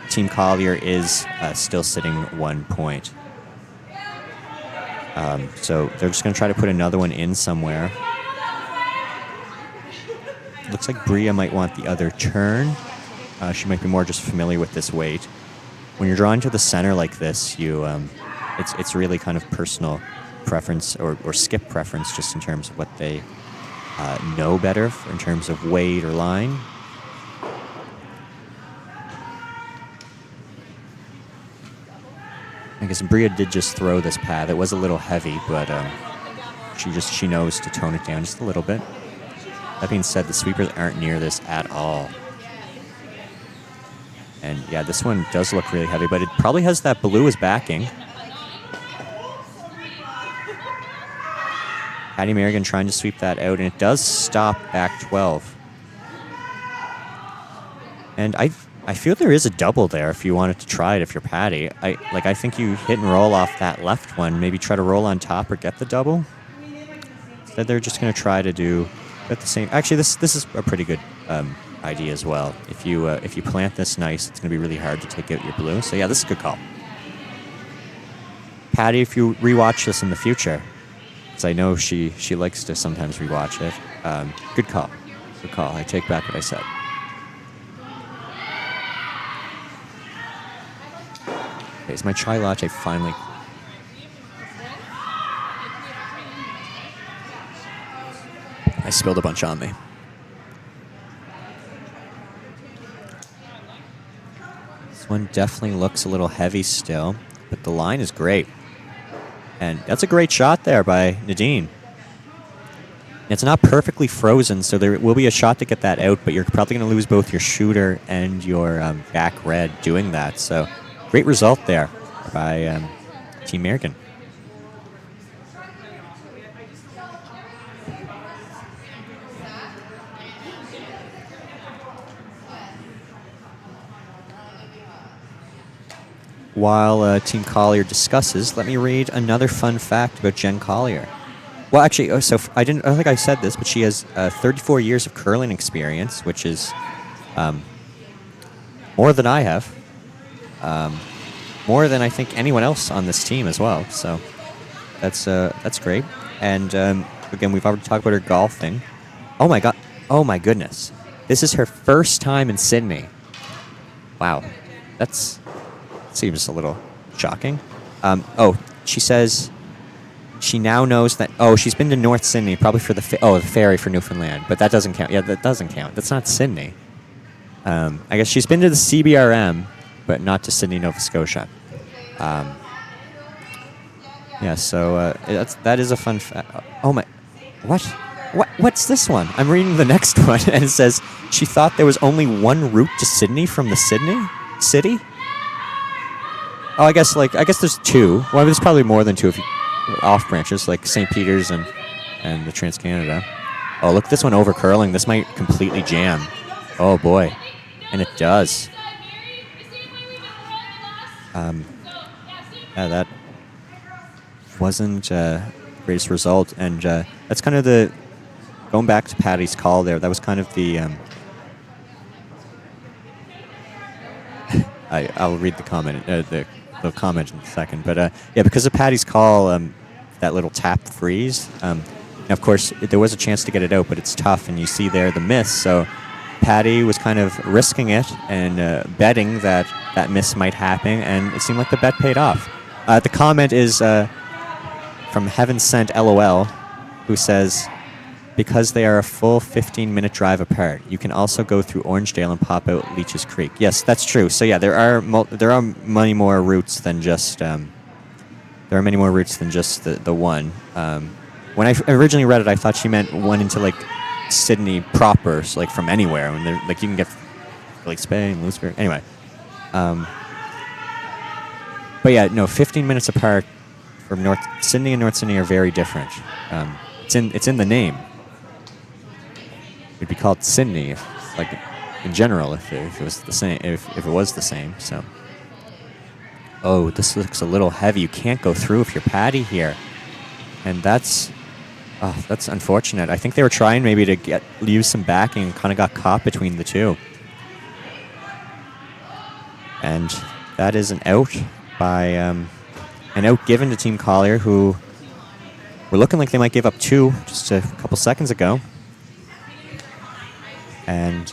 Team Collier is still sitting 1 point. So they're just going to try to put another one in somewhere. Looks like Bria might want the other turn. She might be more just familiar with this weight. When you're drawing to the center like this, it's really kind of personal preference or skip preference just in terms of what they know better in terms of weight or line. I guess Bria did just throw this pad. It was a little heavy, but she knows to tone it down just a little bit. That being said, the sweepers aren't near this at all. And yeah, this one does look really heavy, but it probably has that blue as backing. Patty Merrigan trying to sweep that out, and it does stop back 12. And I feel there is a double there if you wanted to try it if you're Patty. I think you hit and roll off that left one, maybe try to roll on top or get the double. Instead, they're just going to try to do at the same. Actually, this is a pretty good idea as well. If you plant this nice, it's going to be really hard to take out your blue. So yeah, this is a good call. Patty, if you rewatch this in the future, because I know she likes to sometimes rewatch it. Good call. Good call. I take back what I said. Okay, is my chai latte finally... spilled a bunch on me. This one definitely looks a little heavy still, but the line is great. And that's a great shot there by Nadine. It's not perfectly frozen, so there will be a shot to get that out, but you're probably going to lose both your shooter and your back red doing that. So great result there by Team Merrigan. While Team Collier discusses, let me read another fun fact about Jen Collier. Well, actually, I don't think I said this, but she has 34 years of curling experience, which is more than I have. More than I think anyone else on this team as well. So that's great. And again, we've already talked about her golfing. Oh my god! Oh my goodness! This is her first time in Sydney. Wow, that seems a little shocking. She says she now knows that. Oh, she's been to North Sydney, probably for the ferry for Newfoundland, but that doesn't count. Yeah, that doesn't count. That's not Sydney. I guess she's been to the CBRM, but not to Sydney, Nova Scotia. Yeah, so that is a fun fact. Oh my, what's this one? I'm reading the next one, and it says she thought there was only one route to Sydney from the city. Oh, I guess there's two. Well, there's probably more than two if you off branches like St. Peter's and the Trans-Canada. Oh, look, this one over curling. This might completely jam. Oh boy, and it does. Yeah, that wasn't the greatest result, and that's kind of the going back to Patty's call there. That was kind of the. I'll read the comment. The comment in a second, but yeah, because of Patty's call, that little tap freeze. Of course, there was a chance to get it out, but it's tough, and you see there the miss. So Patty was kind of risking it and betting that miss might happen, and it seemed like the bet paid off. The comment is from Heaven Sent LOL, who says, because they are a full 15-minute drive apart, you can also go through Orangedale and pop out Leeches Creek. Yes, that's true. So yeah, there are many more routes than just the one. When I originally read it, I thought she meant one into like Sydney proper, so like from anywhere. And like you can get like Spain, Louisburg. Anyway, but yeah, no, 15 minutes apart from North Sydney and North Sydney are very different. It's in the name. It'd be called Sydney, like in general, if it was the same. If it was the same, so. Oh, this looks a little heavy. You can't go through if you're Patty here, and that's unfortunate. I think they were trying maybe to use some backing, and kind of got caught between the two, and that is an out by an out given to Team Collier, who were looking like they might give up two just a couple seconds ago. And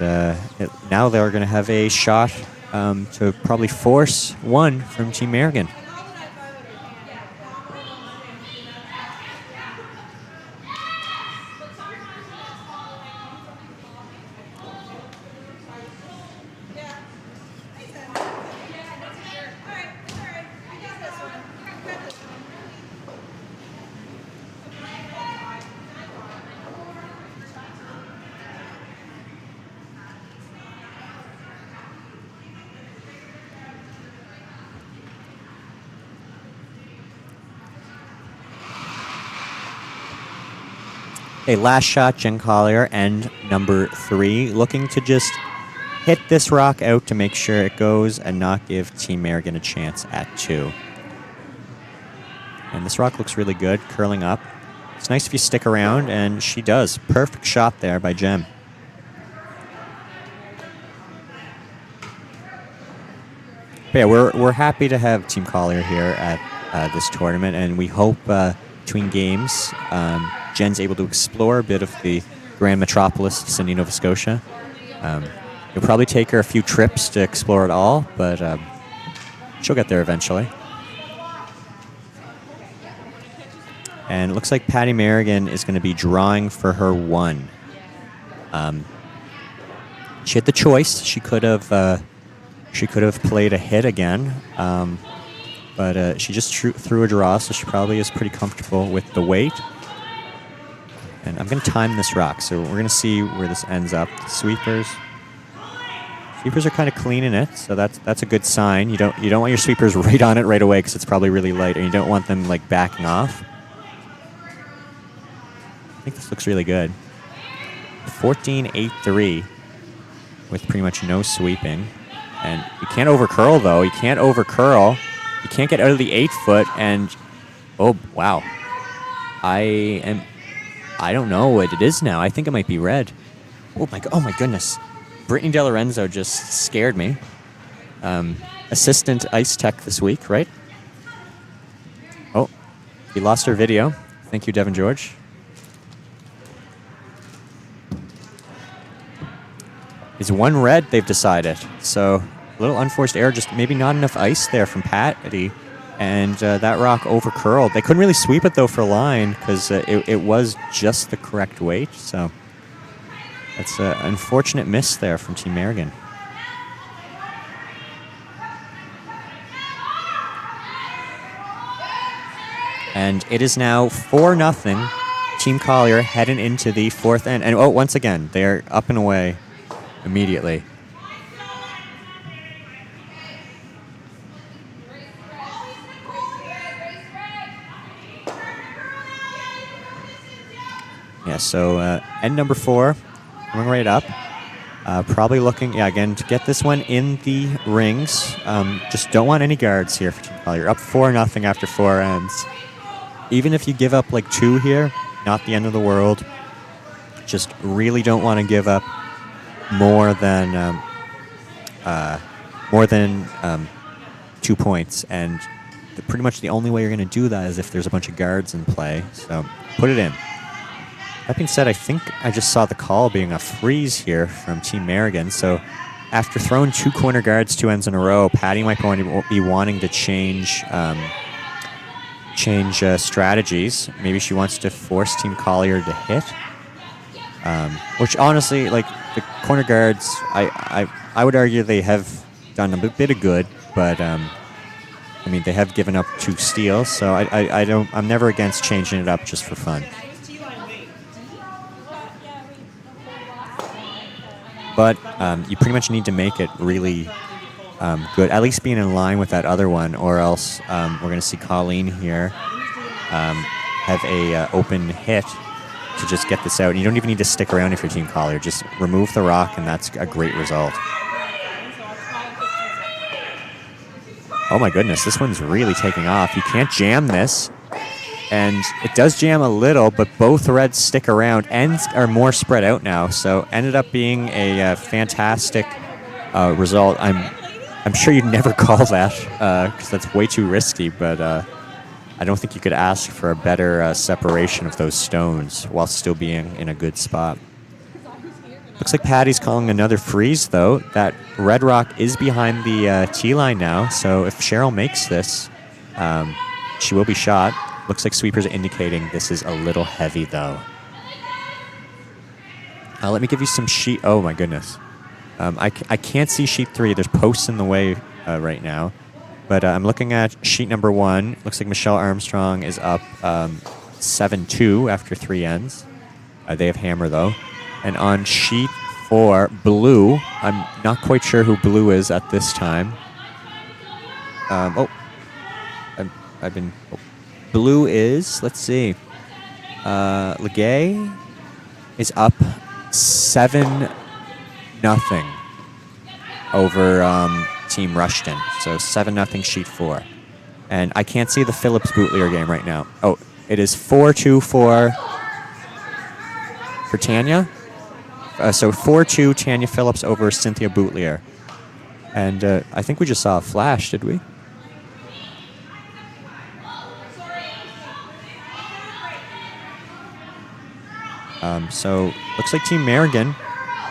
now they're going to have a shot to probably force one from Team Merrigan. A last shot, Jen Collier, and number 3, looking to just hit this rock out to make sure it goes and not give Team Merrigan a chance at 2. And this rock looks really good, curling up. It's nice if you stick around, and she does. Perfect shot there by Jen. But yeah, we're happy to have Team Collier here at this tournament, and we hope between games Jen's able to explore a bit of the Grand Metropolis of Sydney, Nova Scotia. It'll probably take her a few trips to explore it all, but she'll get there eventually. And it looks like Patty Merrigan is going to be drawing for her 1. She had the choice. She could have played a hit again, but she just threw a draw, so she probably is pretty comfortable with the weight. And I'm going to time this rock, so we're going to see where this ends up. The sweepers are kind of cleaning it, so that's a good sign. You don't want your sweepers right on it right away because it's probably really light, and you don't want them like backing off. I think this looks really good. 14-8-3 with pretty much no sweeping. And you can't overcurl, though. You can't overcurl. You can't get out of the 8-foot, and oh, wow. I don't know what it is now. I think it might be red. Oh my goodness. Brittany DeLorenzo just scared me. Assistant ice tech this week, right? Oh, he lost her video. Thank you, Devin George. It's 1 red, they've decided. So a little unforced error, just maybe not enough ice there from Patty. And that rock overcurled. They couldn't really sweep it, though, for line because it was just the correct weight. So that's an unfortunate miss there from Team Merrigan. And it is now 4-0. Team Collier heading into the 4th end. And oh, once again, they're up and away immediately. Yeah, so end number 4, coming right up. Probably looking, again, to get this one in the rings. Just don't want any guards here for Team Collier. Up 4-0 after 4 ends. Even if you give up like 2 here, not the end of the world. Just really don't want to give up more than 2 points, and pretty much the only way you're going to do that is if there's a bunch of guards in play. So put it in. That being said, I think I just saw the call being a freeze here from Team Merrigan. So after throwing 2 corner guards 2 ends in a row, Patty might be wanting to change strategies. Maybe she wants to force Team Collier to hit. Which honestly, like the corner guards, I would argue they have done a bit of good, but I mean they have given up 2 steals, so I'm never against changing it up just for fun. But you pretty much need to make it really good, at least being in line with that other one, or else we're going to see Colleen here have a open hit to just get this out. And you don't even need to stick around if you're Team Collier. Just remove the rock, and that's a great result. Oh my goodness, this one's really taking off. You can't jam this. And it does jam a little, but both reds stick around. Ends are more spread out now, so ended up being a fantastic result. I'm sure you'd never call that because that's way too risky, but I don't think you could ask for a better separation of those stones while still being in a good spot. Looks like Patty's calling another freeze, though. That red rock is behind the tee line now, so if Cheryl makes this, she will be shot. Looks like sweepers are indicating this is a little heavy, though. Let me give you some sheet. Oh, my goodness. I can't see sheet 3. There's posts in the way right now. But I'm looking at sheet number 1. Looks like Michelle Armstrong is up 7-2 after 3 ends. They have hammer, though. And on sheet 4, blue. I'm not quite sure who blue is at this time. Blue is, let's see. Legay is up 7-0 over Team Rushton. So 7-0 sheet 4. And I can't see the Phillips Bootlier game right now. Oh, it is 4-2 for Tanya. So 4-2 Tanya Phillips over Cynthia Bootlier. And I think we just saw a flash, did we? So looks like Team Merrigan.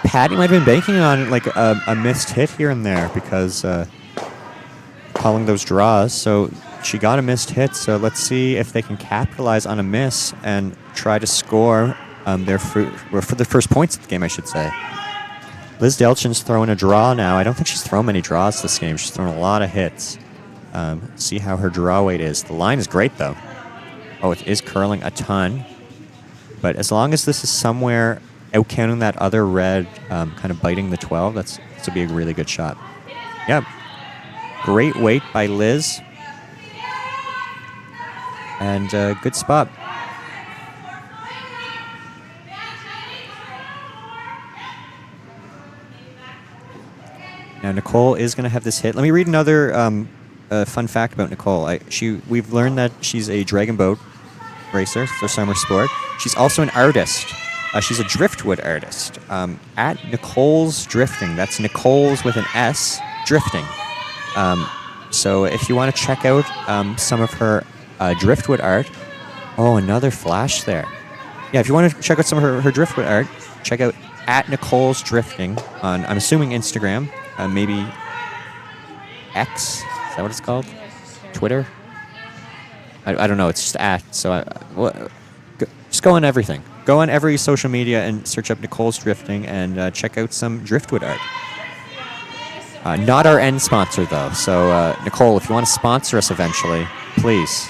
Patty might have been banking on like a missed hit here and there because calling those draws. So she got a missed hit, so let's see if they can capitalize on a miss and try to score for the first points of the game, I should say. Liz Delchin's throwing a draw now. I don't think she's thrown many draws this game. She's thrown a lot of hits. See how her draw weight is. The line is great, though. Oh, it is curling a ton. But as long as this is somewhere out-counting that other red, kind of biting the 12, this would be a really good shot. Yeah. Great weight by Liz. And good spot. Now Nicole is going to have this hit. Let me read another fun fact about Nicole. We've learned that she's a dragon boat racer for summer sport. She's also an artist. She's a driftwood artist. At Nicole's Drifting. That's Nicole's with an S, Drifting. So if you want to check out some of her driftwood art. Oh, another flash there. Yeah, if you want to check out some of her driftwood art, check out at Nicole's Drifting on, I'm assuming, Instagram, maybe X. Is that what it's called? Twitter? I don't know. It's just at. So just go on everything. Go on every social media and search up Nicole's Drifting and check out some driftwood art. Not our end sponsor, though. So, Nicole, if you want to sponsor us eventually, please.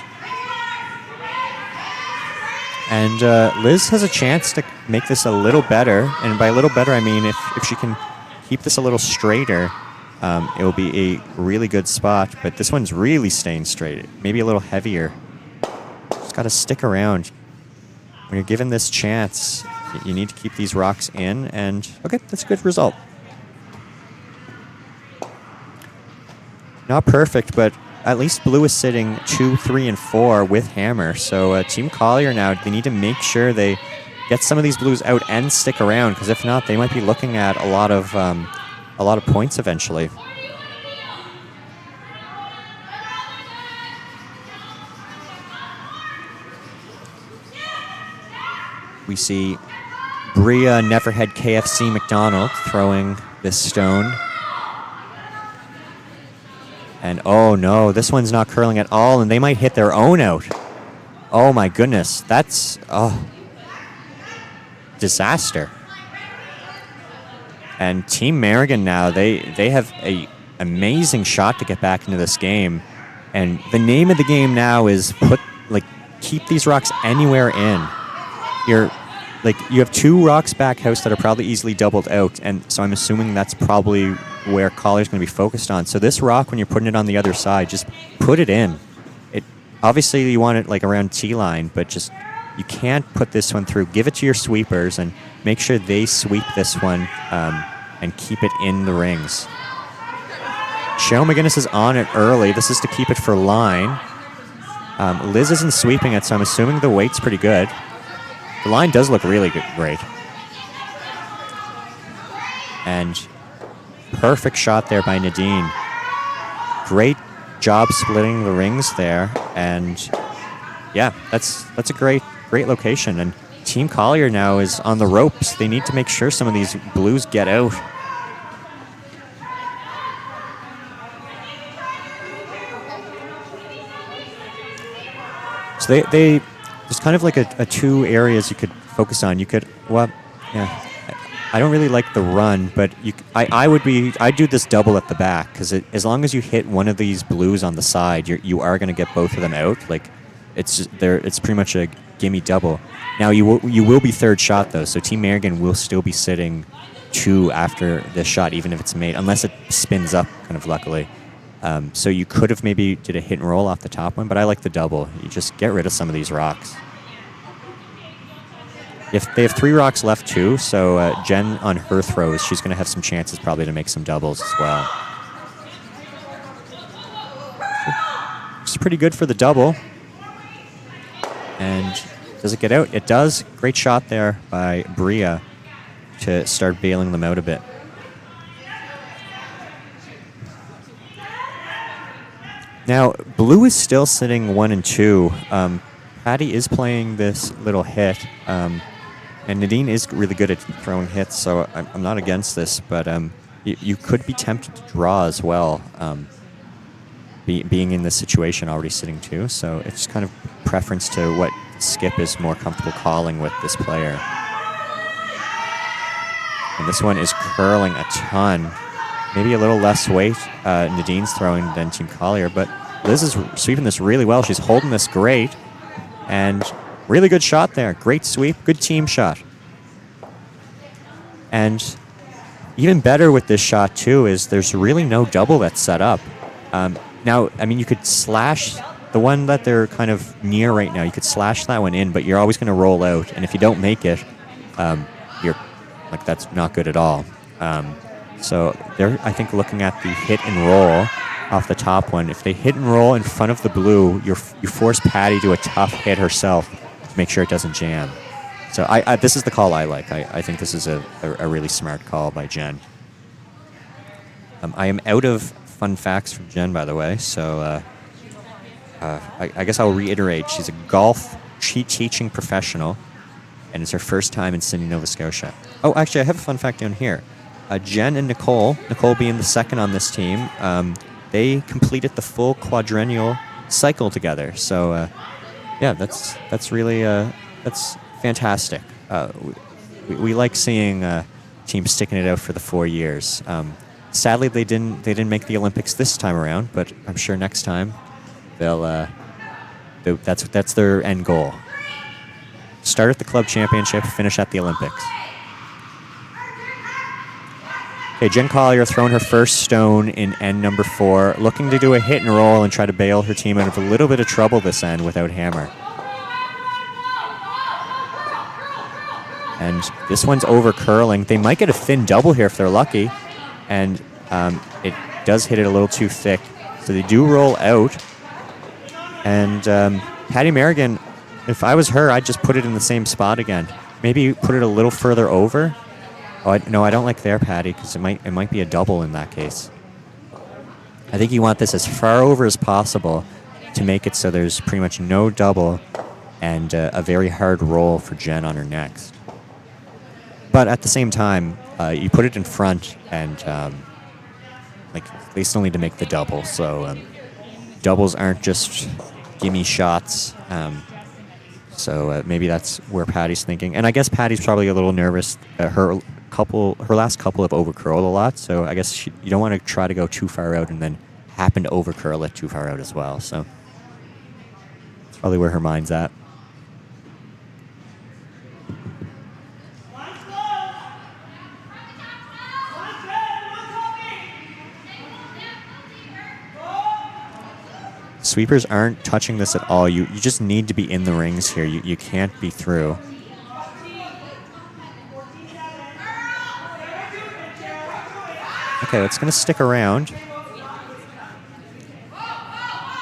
And Liz has a chance to make this a little better. And by a little better, I mean if she can keep this a little straighter, it will be a really good spot. But this one's really staying straight. Maybe a little heavier. Just got to stick around. When you're given this chance, you need to keep these rocks in. And, okay, that's a good result. Not perfect, but at least blue is sitting 2, 3, and 4 with hammer. So Team Collier now, they need to make sure they get some of these blues out and stick around, because if not, they might be looking at a lot of points eventually. We see Bria Neverhead KFC McDonald throwing this stone. And oh no, this one's not curling at all, and they might hit their own out. Oh my goodness, that's disaster. And Team Merrigan now, they have a amazing shot to get back into this game. And the name of the game now is keep these rocks anywhere in. You have 2 rocks back house that are probably easily doubled out, and so I'm assuming that's probably where Collier's going to be focused on. So this rock, when you're putting it on the other side, just put it in. Obviously you want it around T-line, but just you can't put this one through. Give it to your sweepers and make sure they sweep this one and keep it in the rings. Cheryl McGinnis is on it early. This is to keep it for line. Liz isn't sweeping it, so I'm assuming the weight's pretty good. The line does look really good, great. And perfect shot there by Nadine. Great job splitting the rings there. And yeah, that's a great location. And Team Collier now is on the ropes. They need to make sure some of these blues get out. So there's kind of a 2 areas you could focus on. You could, I don't really like the run, but I'd do this double at the back, because as long as you hit one of these blues on the side, you are going to get both of them out. It's pretty much a gimme double. Now you will be third shot though, so Team Merrigan will still be sitting 2 after this shot, even if it's made, unless it spins up, kind of luckily. So you could have maybe did a hit and roll off the top one, but I like the double. You just get rid of some of these rocks. If they have 3 rocks left too, so Jen on her throws, she's going to have some chances probably to make some doubles as well. It's pretty good for the double. And does it get out? It does. Great shot there by Bria to start bailing them out a bit. Now, blue is still sitting 1 and 2. Patty is playing this little hit. And Nadine is really good at throwing hits, so I'm not against this, but you could be tempted to draw as well. being in this situation, already sitting 2. So it's kind of preference to what Skip is more comfortable calling with this player. And this one is curling a ton. Maybe a little less weight Nadine's throwing than Team Collier, but Liz is sweeping this really well. She's holding this great. And really good shot there. Great sweep. Good team shot. And even better with this shot, too, is there's really no double that's set up. Now, I mean, you could slash the one that they're kind of near right now. You could slash that one in, but you're always going to roll out. And if you don't make it, you're like, that's not good at all. So they're, I think, looking at the hit and roll off the top one. If they hit and roll in front of the blue, you force Patty to a tough hit herself to make sure it doesn't jam. So this is the call I like. I think this is a really smart call by Jen. I am out of fun facts from Jen, by the way, so I guess I'll reiterate. She's a golf teaching professional, and it's her first time in Sydney, Nova Scotia. Oh, actually, I have a fun fact down here. Jen and Nicole being the second on this team, they completed the full quadrennial cycle together. So, yeah, that's really that's fantastic. We like seeing teams sticking it out for the 4 years. Sadly, they didn't make the Olympics this time around, but I'm sure next time that's their end goal. Start at the club championship, finish at the Olympics. Okay, Jen Collier throwing her first stone in end number 4, looking to do a hit and roll and try to bail her team out of a little bit of trouble this end without hammer. And this one's over curling. They might get a thin double here if they're lucky, and it does hit it a little too thick. So they do roll out. And Patty Merrigan, if I was her, I'd just put it in the same spot again. Maybe put it a little further over. Oh, no, I don't like there, Patty, because it might be a double in that case. I think you want this as far over as possible to make it so there's pretty much no double and a very hard roll for Jen on her next. But at the same time, you put it in front and they still need to make the double. So doubles aren't just gimme shots. So maybe that's where Patty's thinking. And I guess Patty's probably a little nervous. Her last couple have overcurled a lot, so I guess you don't want to try to go too far out and then happen to overcurl it too far out as well. So that's probably where her mind's at. Sweepers aren't touching this at all. You just need to be in the rings here. You can't be through. Okay, it's going to stick around.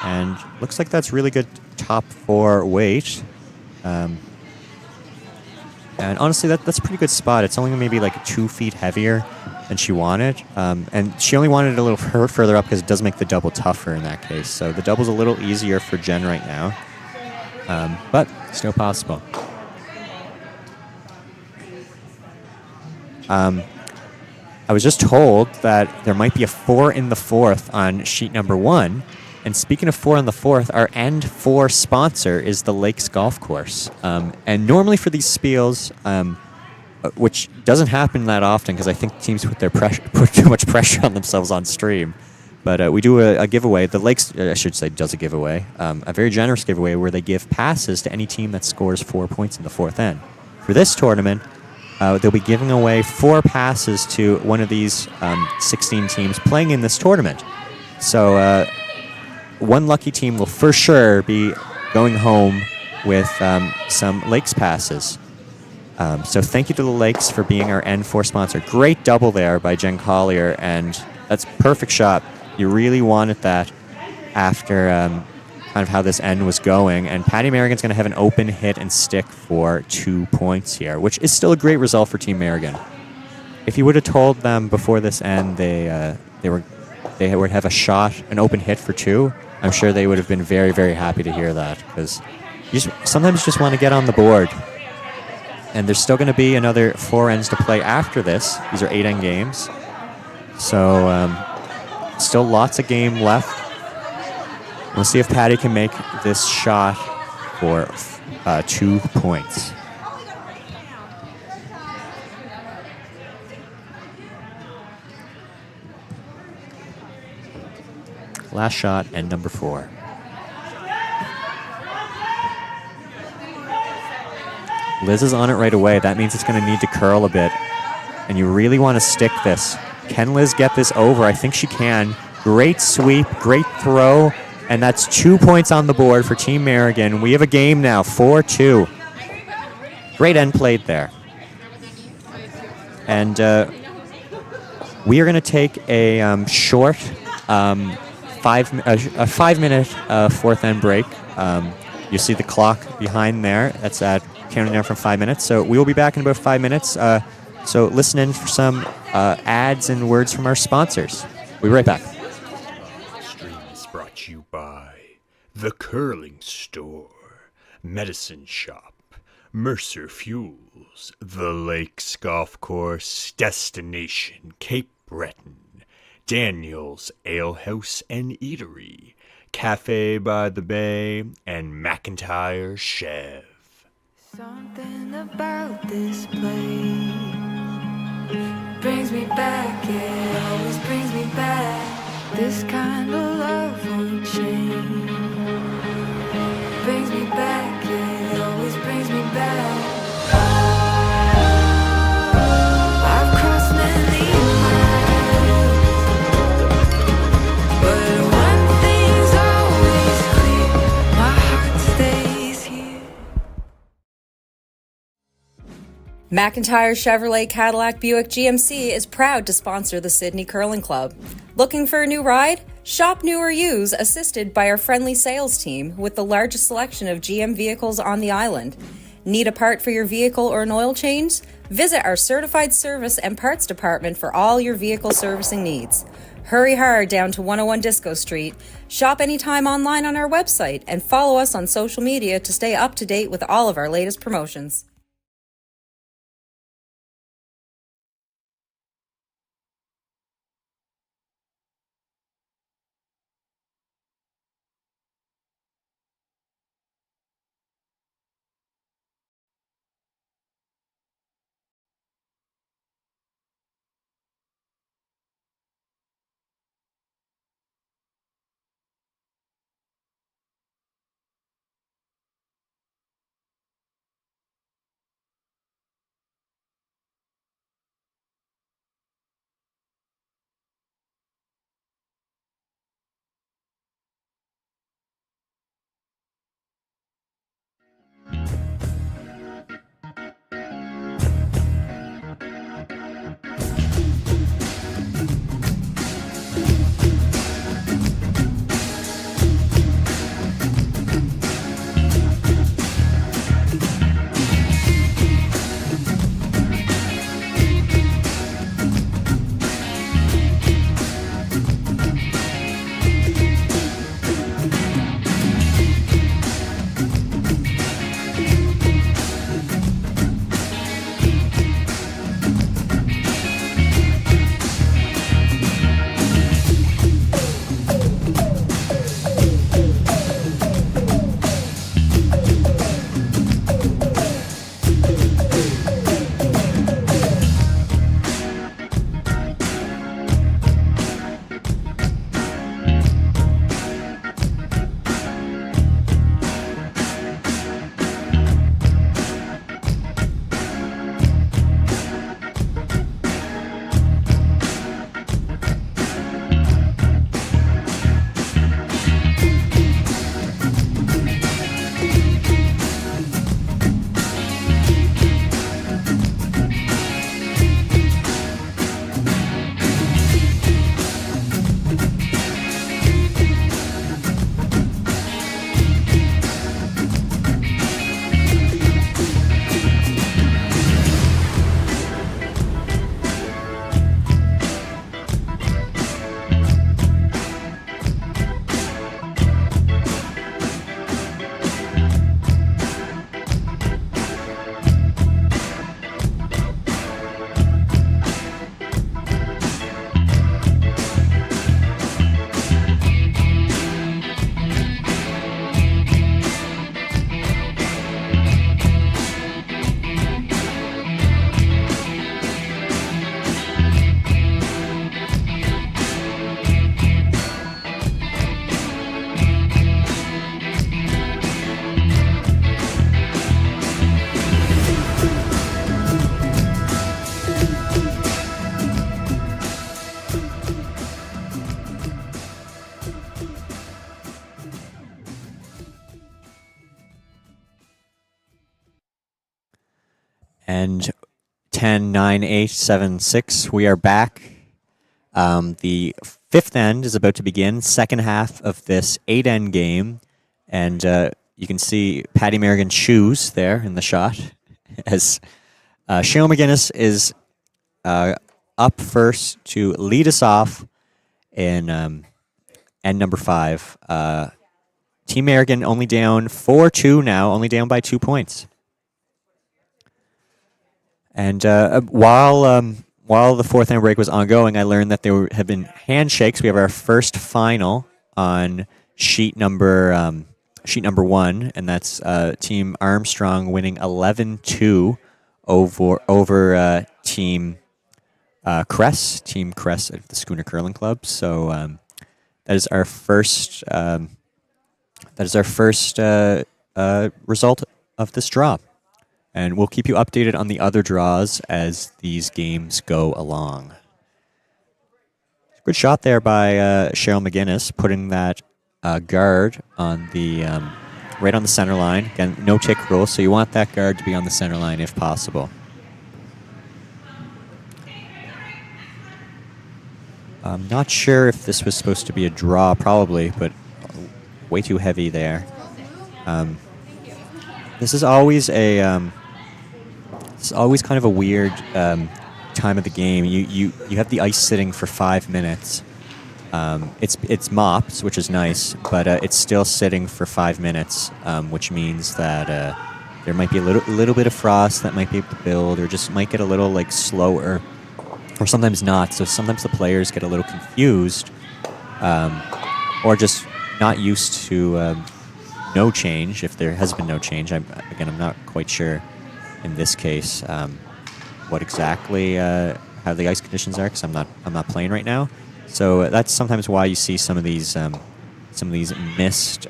And looks like that's really good top 4 weight. And honestly, that's a pretty good spot. It's only maybe like 2 feet heavier than she wanted. And she only wanted it a little further up because it does make the double tougher in that case. So the double's a little easier for Jen right now. But still possible. I was just told that there might be a 4 in the 4th on sheet number 1. And speaking of 4 in the 4th, our end 4 sponsor is the Lakes Golf Course. And normally for these spiels, which doesn't happen that often because I think teams put too much pressure on themselves on stream. But we do a giveaway. The Lakes, I should say, does a giveaway. A very generous giveaway where they give passes to any team that scores 4 points in the 4th end. For this tournament, they'll be giving away 4 passes to one of these 16 teams playing in this tournament. So one lucky team will for sure be going home with some Lakes passes. So thank you to the Lakes for being our N4 sponsor. Great double there by Jen Collier, and that's perfect shot. You really wanted that after kind of how this end was going. And Patty Merrigan's going to have an open hit and stick for 2 points here, which is still a great result for Team Merrigan. If you would have told them before this end they would have a shot, an open hit for 2, I'm sure they would have been very, very happy to hear that, because sometimes you just want to get on the board. And there's still going to be another 4 ends to play after this. These are 8-end games. So still lots of game left. We'll see if Patty can make this shot for 2 points. Last shot and number 4. Liz is on it right away. That means it's going to need to curl a bit. And you really want to stick this. Can Liz get this over? I think she can. Great sweep, great throw, and that's 2 points on the board for Team Merrigan. We have a game now, 4-2. Great end played there. And we are going to take a short 5-minute fourth end break. You see the clock behind there. That's counting down from 5 minutes. So we will be back in about 5 minutes. So listen in for some ads and words from our sponsors. We'll be right back. Stream is brought to you by The Curling Store, Medicine Shop, Mercer Fuels, The Lakes Golf Course, Destination Cape Breton, Daniel's Ale House and Eatery, Cafe by the Bay, and McIntyre Chev. Something about this place brings me back, it always brings me back. This kind of love won't change. Brings me back, it always brings me back. I've crossed many miles, but one thing's always clear, my heart stays here. McIntyre Chevrolet Cadillac Buick GMC is proud to sponsor the Sydney Curling Club. Looking for a new ride? Shop new or use, assisted by our friendly sales team with the largest selection of GM vehicles on the island. Need a part for your vehicle or an oil change? Visit our certified service and parts department for all your vehicle servicing needs. Hurry hard down to 101 Disco Street. Shop anytime online on our website and follow us on social media to stay up to date with all of our latest promotions. And 10, 9, 8, 7, 6, we are back. The fifth end is about to begin, second half of this 8-end game. And you can see Patty Merrigan's shoes there in the shot. As Cheryl McGinnis is up first to lead us off in end number 5. Team Merrigan only down 4-2 now, only down by 2 points. And while the fourth end break was ongoing, I learned that there have been handshakes. We have our first final on sheet number 1, and that's Team Armstrong winning 11-2 over Team Cress of the Schooner Curling Club. So that is our first result of this draw. And we'll keep you updated on the other draws as these games go along. Good shot there by Cheryl McGinnis, putting that guard on the right on the center line. Again, no tick rule, so you want that guard to be on the center line if possible. I'm not sure if this was supposed to be a draw, probably, but way too heavy there. This is always a it's always kind of a weird time of the game. You have the ice sitting for 5 minutes. It's mopped, which is nice, but it's still sitting for 5 minutes, which means that there might be a little bit of frost that might be able to build, or just might get a little like slower, or sometimes not. So sometimes the players get a little confused, or just not used to no change. If there has been no change, I'm not quite sure in this case what exactly how the ice conditions are, because I'm not playing right now. So that's sometimes why you see some of these missed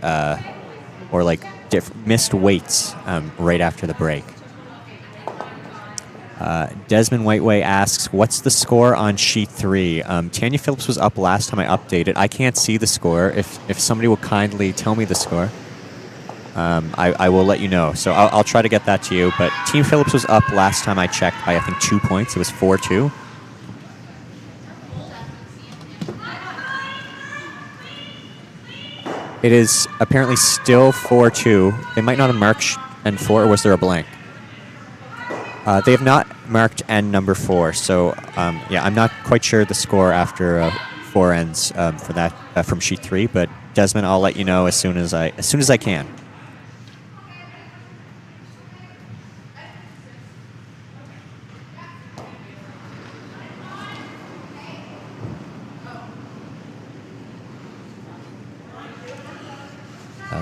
or like missed weights right after the break. Desmond Whiteway asks, what's the score on sheet 3? Tanya Phillips was up last time I updated. I can't see the score. If somebody will kindly tell me the score, I will let you know. So I'll try to get that to you. But Team Phillips was up last time I checked by, I think, 2 points. It was 4-2. It is apparently still 4-2. They might not have marked N4, or was there a blank? They have not marked N number 4. So, yeah, I'm not quite sure the score after 4 ends for that from sheet 3. But Desmond, I'll let you know as soon as I can.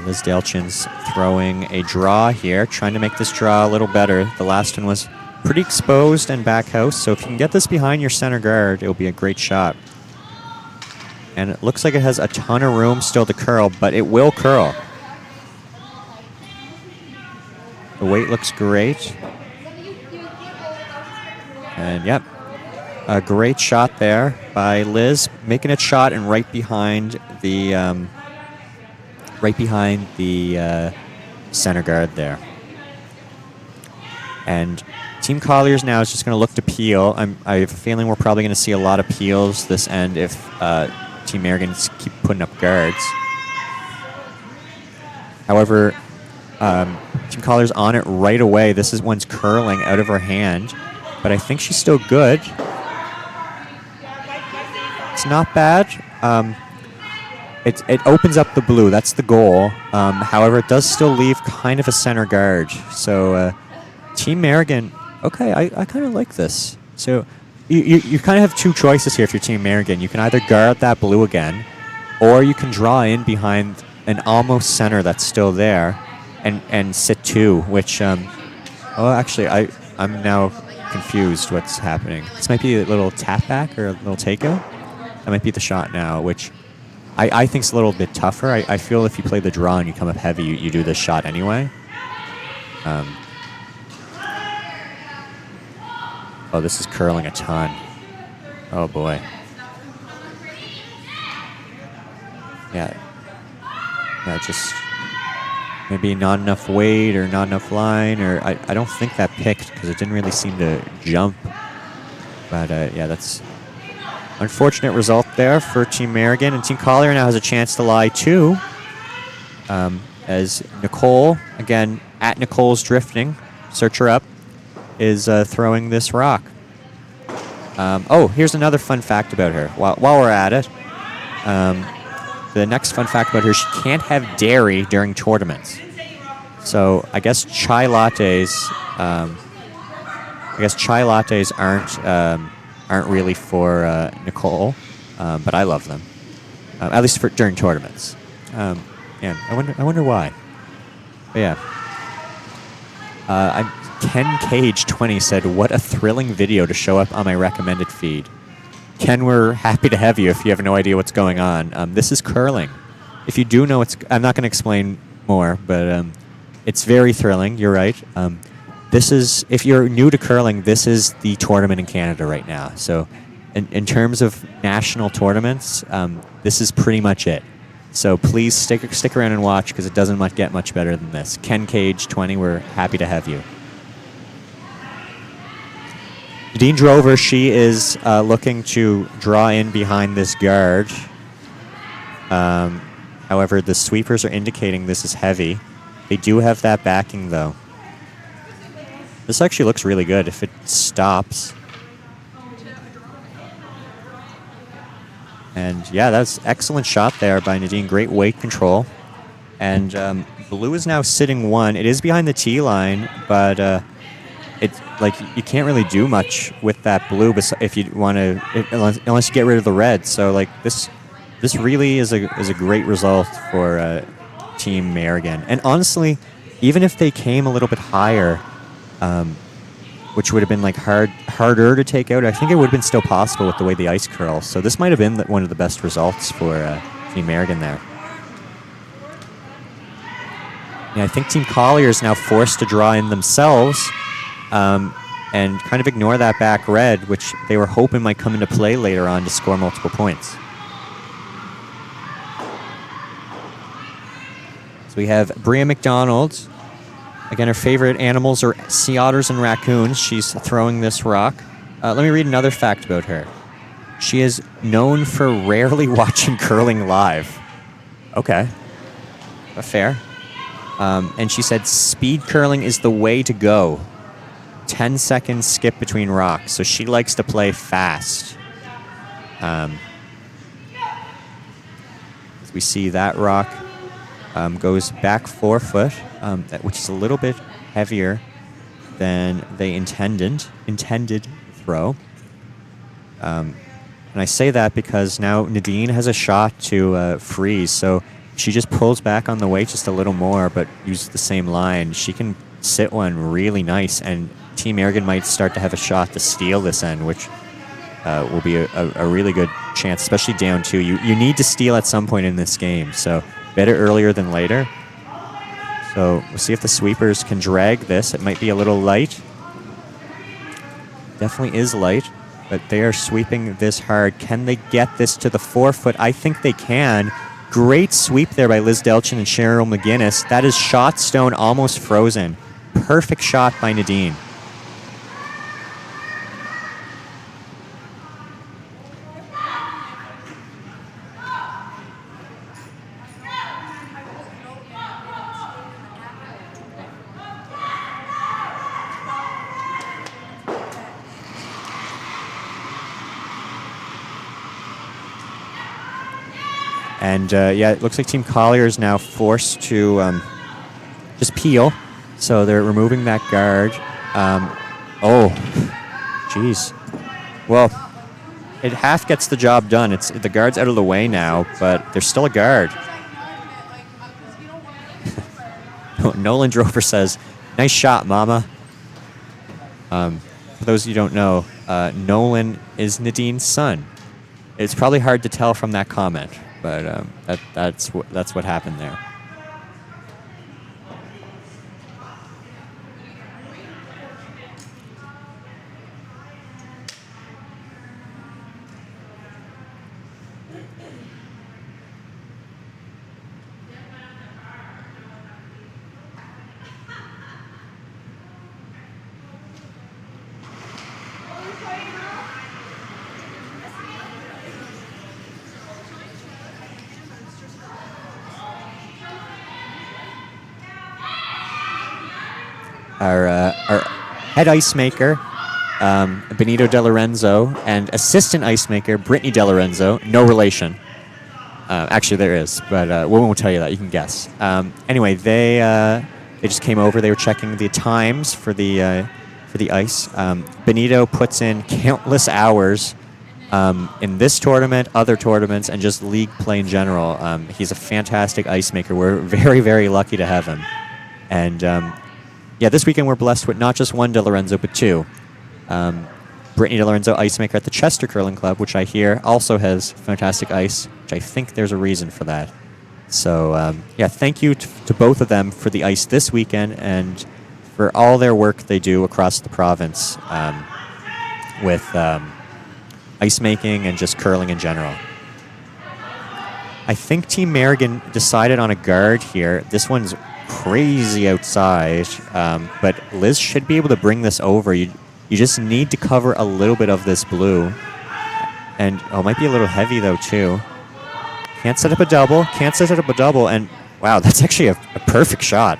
Liz Delchin's throwing a draw here, trying to make this draw a little better. The last one was pretty exposed and back house, so if you can get this behind your center guard, it'll be a great shot. And it looks like it has a ton of room still to curl, but it will curl. The weight looks great. And yep, a great shot there by Liz, making it shot and right behind the center guard there. And Team Colliers now is just going to look to peel. I have a feeling we're probably going to see a lot of peels this end if Team Merrigan keep putting up guards. However, Team Colliers on it right away. This is one's curling out of her hand, but I think she's still good. It's not bad. It opens up the blue. That's the goal. However, it does still leave kind of a center guard. So Team Merrigan, okay, I kind of like this. So you kind of have two choices here if you're Team Merrigan. You can either guard that blue again, or you can draw in behind an almost center that's still there and sit 2, which, actually, I'm now confused what's happening. This might be a little tap back or a little takeout. That might be the shot now, which I think it's a little bit tougher. I feel if you play the draw and you come up heavy, you do this shot anyway. Oh, this is curling a ton. Oh, boy. Yeah, just maybe not enough weight or not enough line, or I don't think that picked because it didn't really seem to jump. But yeah, that's unfortunate result there for Team Merrigan. And Team Collier now has a chance to lie too. As Nicole, again, at Nicole's Drifting, search her up, is throwing this rock. Oh, here's another fun fact about her. While we're at it, the next fun fact about her, she can't have dairy during tournaments. So I guess chai lattes, aren't really for Nicole, but I love them, at least for during tournaments. Yeah, I wonder why. But yeah, Ken Cage 20 said, "What a thrilling video to show up on my recommended feed." Ken, we're happy to have you if you have no idea what's going on. This is curling. If you do know, I'm not going to explain more, but it's very thrilling. You're right. This is, if you're new to curling, this is the tournament in Canada right now. So in terms of national tournaments, this is pretty much it. So please stick around and watch because it doesn't get much better than this. Ken Cage 20, we're happy to have you. Nadine Drover, she is looking to draw in behind this guard. However, the sweepers are indicating this is heavy. They do have that backing, though. This actually looks really good if it stops. And yeah, that's excellent shot there by Nadine. Great weight control. And blue is now sitting 1. It is behind the tee line, but it's like you can't really do much with that blue if you want to, unless you get rid of the red. So like this really is a great result for Team Merrigan. And honestly, even if they came a little bit higher, which would have been like harder to take out, I think it would have been still possible with the way the ice curls. So this might have been one of the best results for Team Merrigan there. Yeah, I think Team Collier is now forced to draw in themselves and kind of ignore that back red, which they were hoping might come into play later on to score multiple points. So we have Bria McDonald. Again, her favorite animals are sea otters and raccoons. She's throwing this rock. Let me read another fact about her. She is known for rarely watching curling live. Okay. Fair. And she said speed curling is the way to go. 10 seconds skip between rocks. So she likes to play fast. As we see that rock goes back 4 foot, which is a little bit heavier than they intended throw. And I say that because now Nadine has a shot to freeze. So she just pulls back on the weight just a little more, but uses the same line. She can sit one really nice, and Team Merrigan might start to have a shot to steal this end, which will be a really good chance, especially down 2. You need to steal at some point in this game, so better earlier than later. So we'll see if the sweepers can drag this. It might be a little light. Definitely is light, but they are sweeping this hard. Can they get this to the 4 foot? I think they can. Great sweep there by Liz Delchin and Cheryl McGinnis. That is shot stone almost frozen. Perfect shot by Nadine. And yeah, it looks like Team Collier is now forced to just peel. So they're removing that guard. Oh, jeez. Well, it half gets the job done. The guard's out of the way now, but there's still a guard. Nolan Drover says, "Nice shot, Mama." For those of you who don't know, Nolan is Nadine's son. It's probably hard to tell from that comment, but that's what happened there. our head ice maker, Benito De Lorenzo, and assistant ice maker, Brittany De Lorenzo. No relation. Actually, there is, but we won't tell you that. You can guess. Anyway, they just came over. They were checking the times for the ice. Benito puts in countless hours in this tournament, other tournaments, and just league play in general. He's a fantastic ice maker. We're very, very lucky to have him. And this weekend we're blessed with not just one De Lorenzo, but two. Brittany De Lorenzo, ice maker at the Chester Curling Club, which I hear also has fantastic ice, which I think there's a reason for that. So, thank you to both of them for the ice this weekend and for all their work they do across the province with ice making and just curling in general. I think Team Merrigan decided on a guard here. This one's crazy outside, but Liz should be able to bring this over. You just need to cover a little bit of this blue. And, it might be a little heavy, though, too. Can't set up a double. And, wow, that's actually a perfect shot.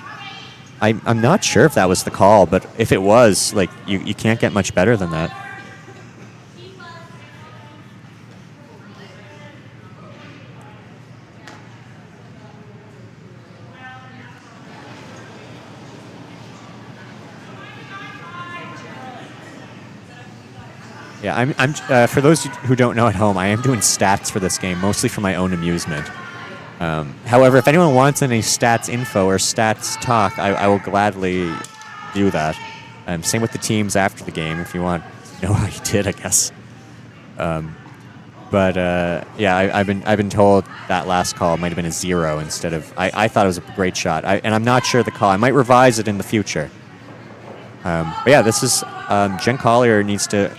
I'm not sure if that was the call, but if it was, you can't get much better than that. Yeah, I'm for those who don't know at home, I am doing stats for this game, mostly for my own amusement. However, if anyone wants any stats info or stats talk, I will gladly do that. Same with the teams after the game, if you want to know how you did, I guess. I've been told that last call might have been a 0 instead of. I thought it was a great shot, and I'm not sure of the call. I might revise it in the future. This is Jen Collier needs to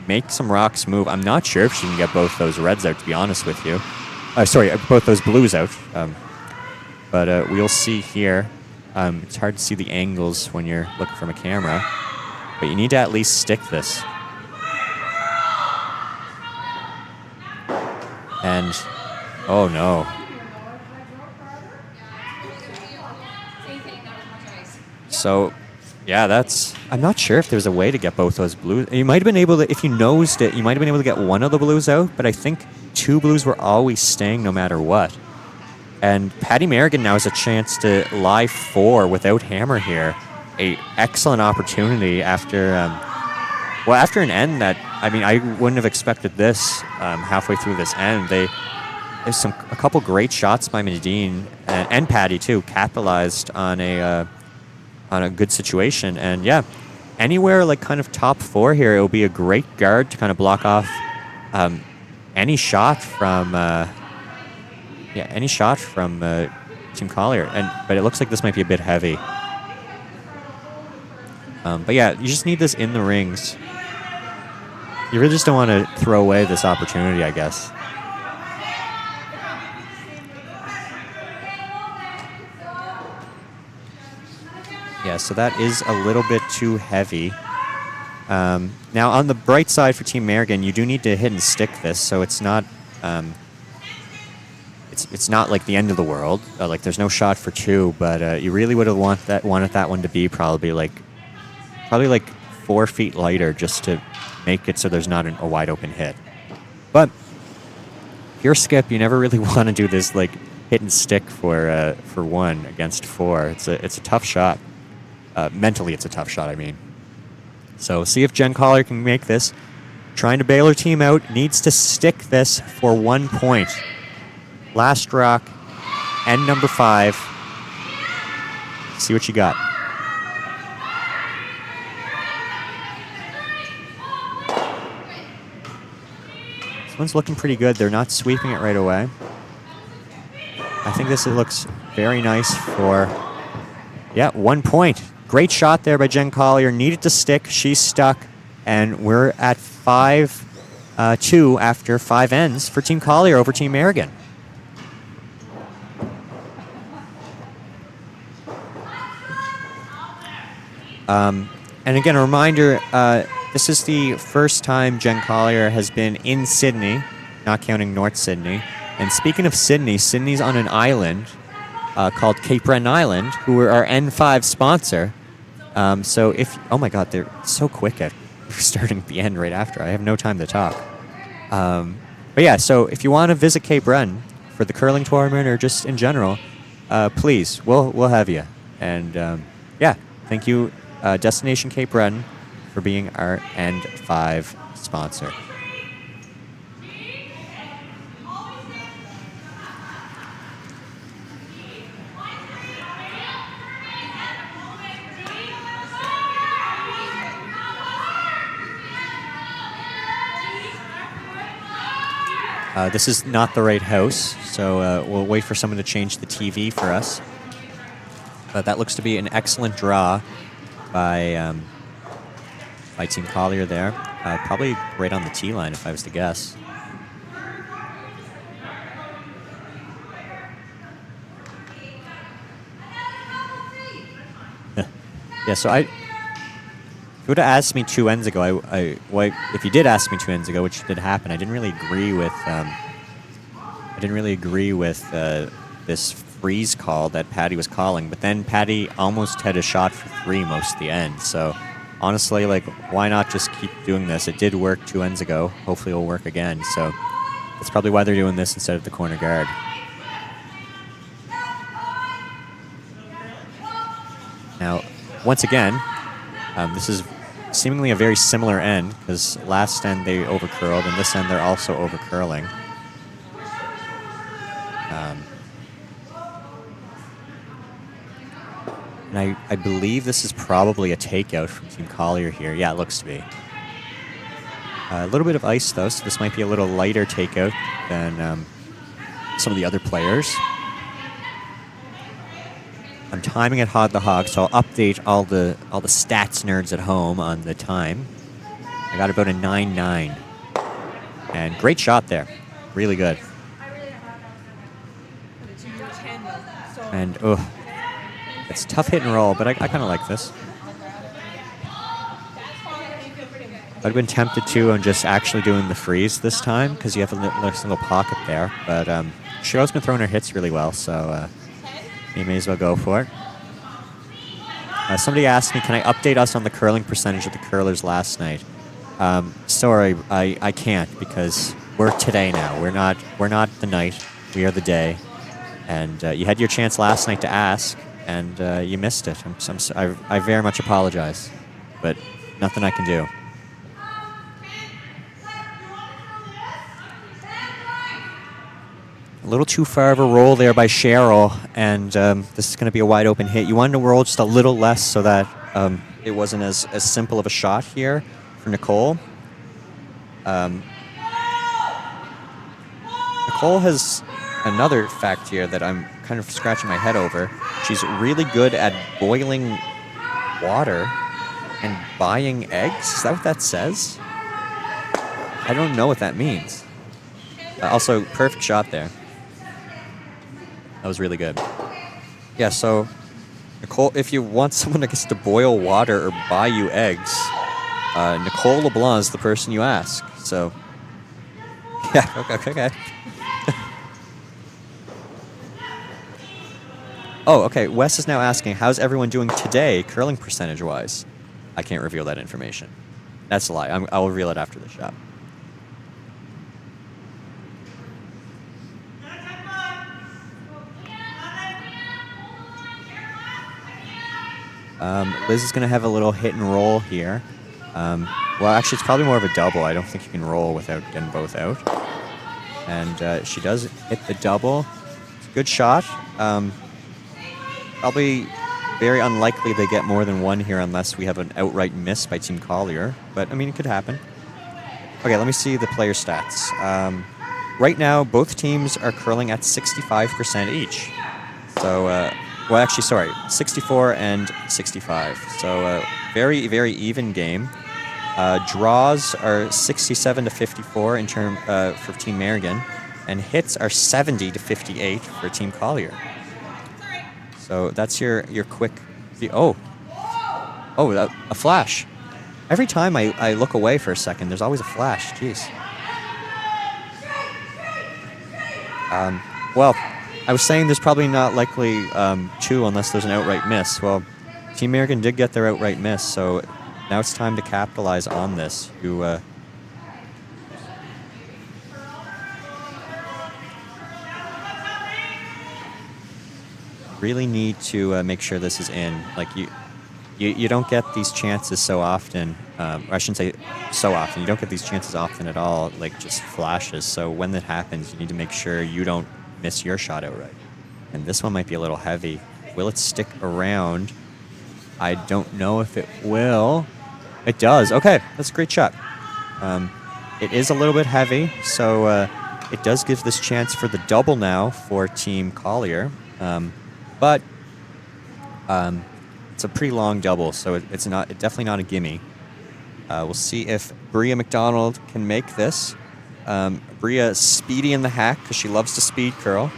make some rocks move. I'm not sure if she can get both those reds out, to be honest with you. Both those blues out. But we'll see here. It's hard to see the angles when you're looking from a camera. But you need to at least stick this. And, oh no. So, I'm not sure if there's a way to get both those blues. You might have been able to, if you nosed it, you might have been able to get one of the blues out, but I think two blues were always staying no matter what. And Patty Merrigan now has a chance to lie 4 without hammer here. A excellent opportunity after an end that, I wouldn't have expected this halfway through this end. There's a couple great shots by Nadine and Patty too, capitalized on a good situation. And anywhere like kind of top 4 here, it will be a great guard to kind of block off any shot from Team Collier. But it looks like this might be a bit heavy. You just need this in the rings. You really just don't want to throw away this opportunity, I guess. Yeah, so that is a little bit too heavy. Now, on the bright side for Team Merrigan, you do need to hit and stick this, so it's not it's not like the end of the world. There's no shot for 2, but you really would have wanted that one to be probably like 4 feet lighter just to make it so there's not a wide open hit. But if you're Skip, you never really want to do this hit and stick for 1 against 4. It's a tough shot. Mentally, it's a tough shot, So see if Jen Collier can make this. Trying to bail her team out. Needs to stick this for 1 point. Last rock. End number 5. See what you got. This one's looking pretty good. They're not sweeping it right away. I think this looks very nice for, 1 point. Great shot there by Jen Collier. Needed to stick. She's stuck. And we're at 5-2 after 5 ends for Team Collier over Team Merrigan. And again, a reminder, this is the first time Jen Collier has been in Sydney, not counting North Sydney. And speaking of Sydney, Sydney's on an island called Cape Breton Island, who are our N5 sponsor. So if oh my god, they're so quick at starting at the end right after. I have no time to talk. But yeah, so if you want to visit Cape Breton for the curling tournament or just in general, please, we'll have you. And yeah, thank you, Destination Cape Breton, for being our End 5 sponsor. This is not the right house, so we'll wait for someone to change the TV for us. But that looks to be an excellent draw by Team Collier there. Probably right on the tee line, if I was to guess. Yeah, so if you would have asked me 2 ends ago, if you did ask me 2 ends ago, which did happen, I didn't really agree with this freeze call that Patty was calling. But then Patty almost had a shot for 3 most of the end. So honestly, like, why not just keep doing this? It did work 2 ends ago. Hopefully, it'll work again. So that's probably why they're doing this instead of the corner guard. Now, once again, this is seemingly a very similar end, because last end they overcurled, and this end they're also overcurling. And I believe this is probably a takeout from Team Collier here. Yeah, it looks to be. A little bit of ice, though, so this might be a little lighter takeout than some of the other players. I'm timing it hog the hog, so I'll update all the stats nerds at home on the time. I got about a 9.9. And great shot there. Really good. And, it's tough hit and roll, but I kind of like this. I'd have been tempted to on just actually doing the freeze this time, because you have a nice little pocket there. But Cheryl's been throwing her hits really well, so you may as well go for it. Somebody asked me, can I update us on the curling percentage of the curlers last night? Sorry, I can't, because we're today now. We're not the night. We are the day. And you had your chance last night to ask, and you missed it. I very much apologize, but nothing I can do. A little too far of a roll there by Cheryl, and this is going to be a wide open hit. You wanted to roll just a little less so that it wasn't as simple of a shot here for Nicole. Nicole has another fact here that I'm kind of scratching my head over. She's really good at boiling water and buying eggs. Is that what that says? I don't know what that means. Also, perfect shot there. That was really good. Yeah, so, Nicole, if you want someone that gets to boil water or buy you eggs, Nicole LeBlanc is the person you ask. So, yeah, okay. Oh, okay. Wes is now asking, how's everyone doing today, curling percentage-wise? I can't reveal that information. That's a lie. I'll reveal it after the shot. Liz is going to have a little hit and roll here. Well, actually, it's probably more of a double. I don't think you can roll without getting both out. And she does hit the double. It's a good shot. Probably very unlikely they get more than one here unless we have an outright miss by Team Collier. But, I mean, it could happen. Okay, let me see the player stats. Right now, both teams are curling at 65% each. So, well, actually, sorry, 64 and 65. So, very, very even game. Draws are 67 to 54 in for Team Merrigan, and hits are 70 to 58 for Team Collier. So that's your quick view. A flash. Every time I look away for a second, there's always a flash. Jeez. Well, I was saying there's probably not likely two unless there's an outright miss. Well, Team Merrigan did get their outright miss, so now it's time to capitalize on this. You really need to make sure this is in. Like you don't get these chances so often. Or I shouldn't say so often. You don't get these chances often at all, like just flashes. So when that happens, you need to make sure you don't miss your shot outright. And this one might be a little heavy. Will it stick around? I don't know if it will. It does. Okay, that's a great shot. It is a little bit heavy, so it does give this chance for the double now for Team Collier. But it's a pretty long double, so it's definitely not a gimme. We'll see if Bria McDonald can make this. Bria speedy in the hack because she loves to speed curl.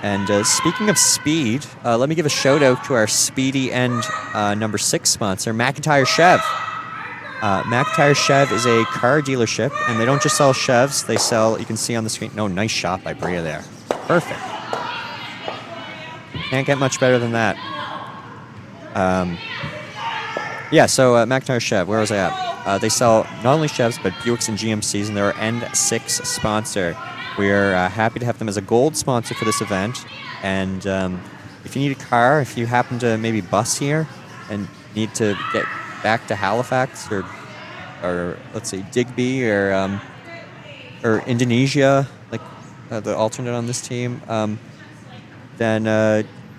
And speaking of speed, let me give a shout out to our speedy end number 6 sponsor, McIntyre Chev. McIntyre Chev is a car dealership, and they don't just sell Chevs. They sell, you can see on the screen, no, nice shot by Bria there. Perfect. Can't get much better than that. Yeah, so McIntyre Chev, where was I at? They sell not only Chevs, but Buicks and GMCs, and they're our N6 sponsor. We're happy to have them as a gold sponsor for this event. And if you need a car, if you happen to maybe bus here and need to get back to Halifax or let's say Digby or Indonesia, like the alternate on this team, then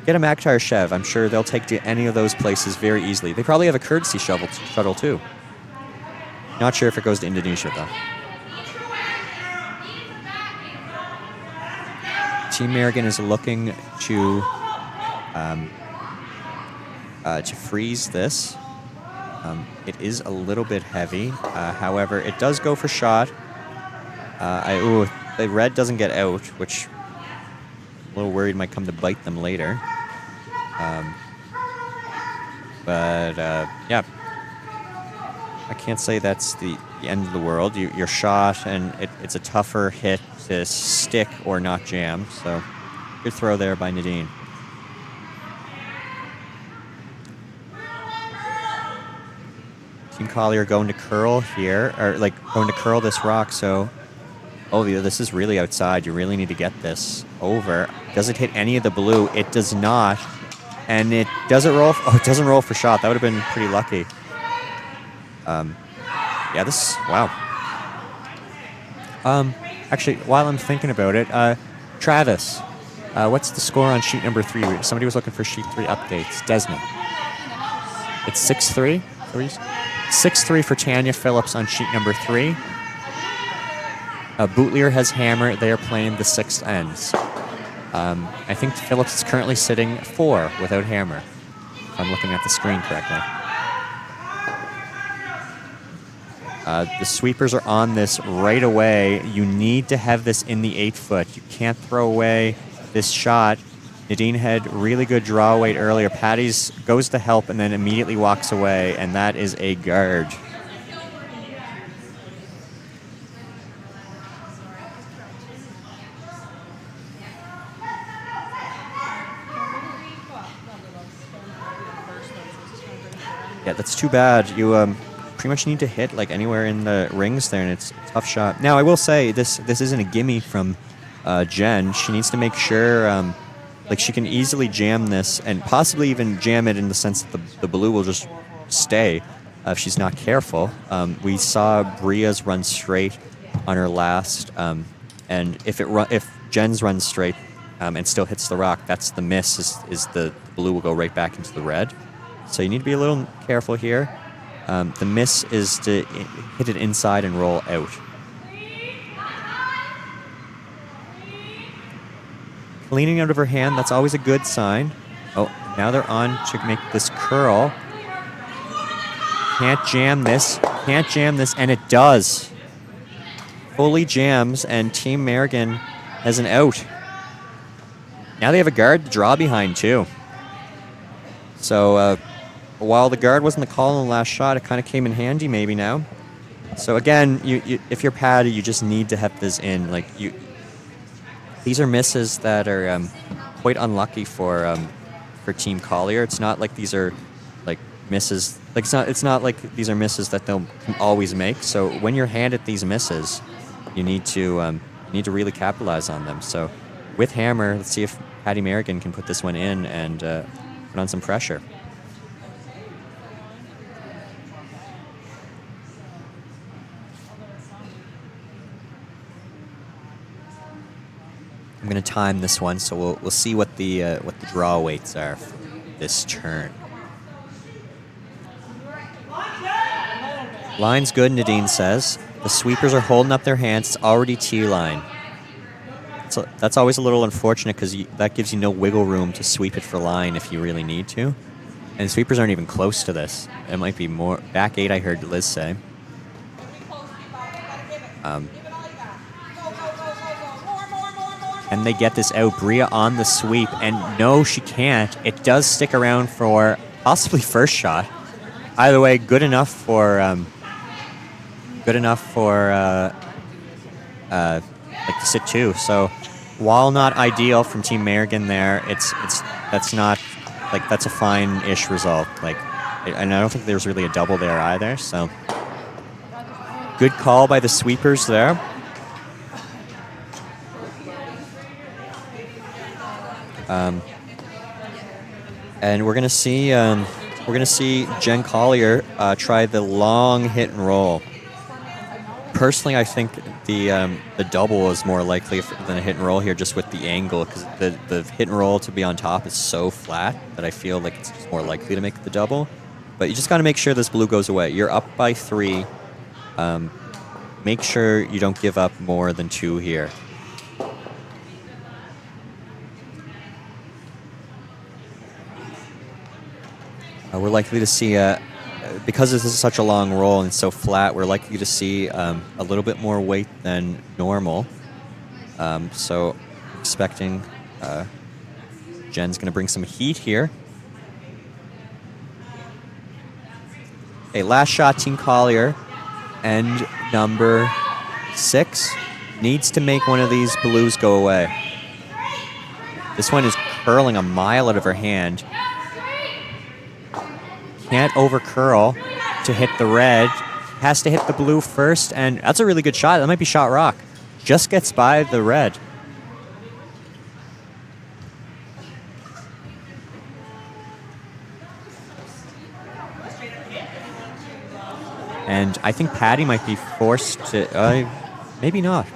get a McIntyre Chev. I'm sure they'll take to any of those places very easily. They probably have a courtesy shuttle too. Not sure if it goes to Indonesia though. Team Merrigan is looking to freeze this. It is a little bit heavy. However, it does go for shot. The red doesn't get out, which I'm a little worried might come to bite them later. Yeah, I can't say that's the end of the world. You're shot, and it's a tougher hit to stick or not jam. So good throw there by Nadine. Team Collier going to curl here, or like going to curl this rock. So, oh yeah, this is really outside. You really need to get this over. Does it hit any of the blue? It does not. And it doesn't roll. Oh, it doesn't roll for shot. That would have been pretty lucky. Yeah, wow. Actually, while I'm thinking about it, Travis, what's the score on sheet number 3? Somebody was looking for sheet 3 updates. Desmond. It's 6-3? 6-3 for Tanya Phillips on sheet number 3. Bootlier has hammer. They are playing the 6th ends. I think Phillips is currently sitting 4 without hammer, if I'm looking at the screen correctly. The sweepers are on this right away. You need to have this in the 8-foot. You can't throw away this shot. Nadine had really good draw weight earlier. Patty's goes to help and then immediately walks away, and that is a guard. Yeah, that's too bad. You pretty much need to hit like anywhere in the rings there, and it's a tough shot. Now, I will say this isn't a gimme from Jen. She needs to make sure like she can easily jam this and possibly even jam it in the sense that the blue will just stay if she's not careful. We saw Bria's run straight on her last, and if Jen's runs straight and still hits the rock, that's the miss. Is the blue will go right back into the red. So you need to be a little careful here. The miss is to hit it inside and roll out. Cleaning out of her hand, that's always a good sign. Oh, now they're on to make this curl. Can't jam this, and it does. Fully jams, and Team Merrigan has an out. Now they have a guard to draw behind, too. So, while the guard wasn't the call on the last shot, it kind of came in handy maybe now. So again, if you're Patty, you just need to have this in. These are misses that are quite unlucky for for Team Collier. It's not like these are like misses. Like it's not like these are misses that they'll always make. So when you're handed these misses, you need to really capitalize on them. So with Hammer, let's see if Patty Merrigan can put this one in and put on some pressure. I'm going to time this one, so we'll see what the draw weights are for this turn. Line's good, Nadine says. The sweepers are holding up their hands. It's already T-line. So that's always a little unfortunate because that gives you no wiggle room to sweep it for line if you really need to. And sweepers aren't even close to this. It might be more. Back 8, I heard Liz say. And they get this out. Bria on the sweep. And no, she can't. It does stick around for possibly first shot. Either way, good enough for like to sit 2. So while not ideal from Team Merrigan there, that's a fine-ish result. Like, and I don't think there's really a double there either. So good call by the sweepers there. And we're gonna see Jen Collier try the long hit and roll. Personally, I think the double is more likely than a hit and roll here, just with the angle, because the hit and roll to be on top is so flat that I feel like it's just more likely to make the double. But you just got to make sure this blue goes away. You're up by 3. Make sure you don't give up more than 2 here. We're likely to see, because this is such a long roll and it's so flat, we're likely to see a little bit more weight than normal. So expecting Jen's going to bring some heat here. Okay, last shot, Team Collier. And number 6 needs to make one of these blues go away. This one is curling a mile out of her hand. Can't over curl to hit the red. Has to hit the blue first, and that's a really good shot. That might be shot rock. Just gets by the red. And I think Patty might be forced to. Maybe not.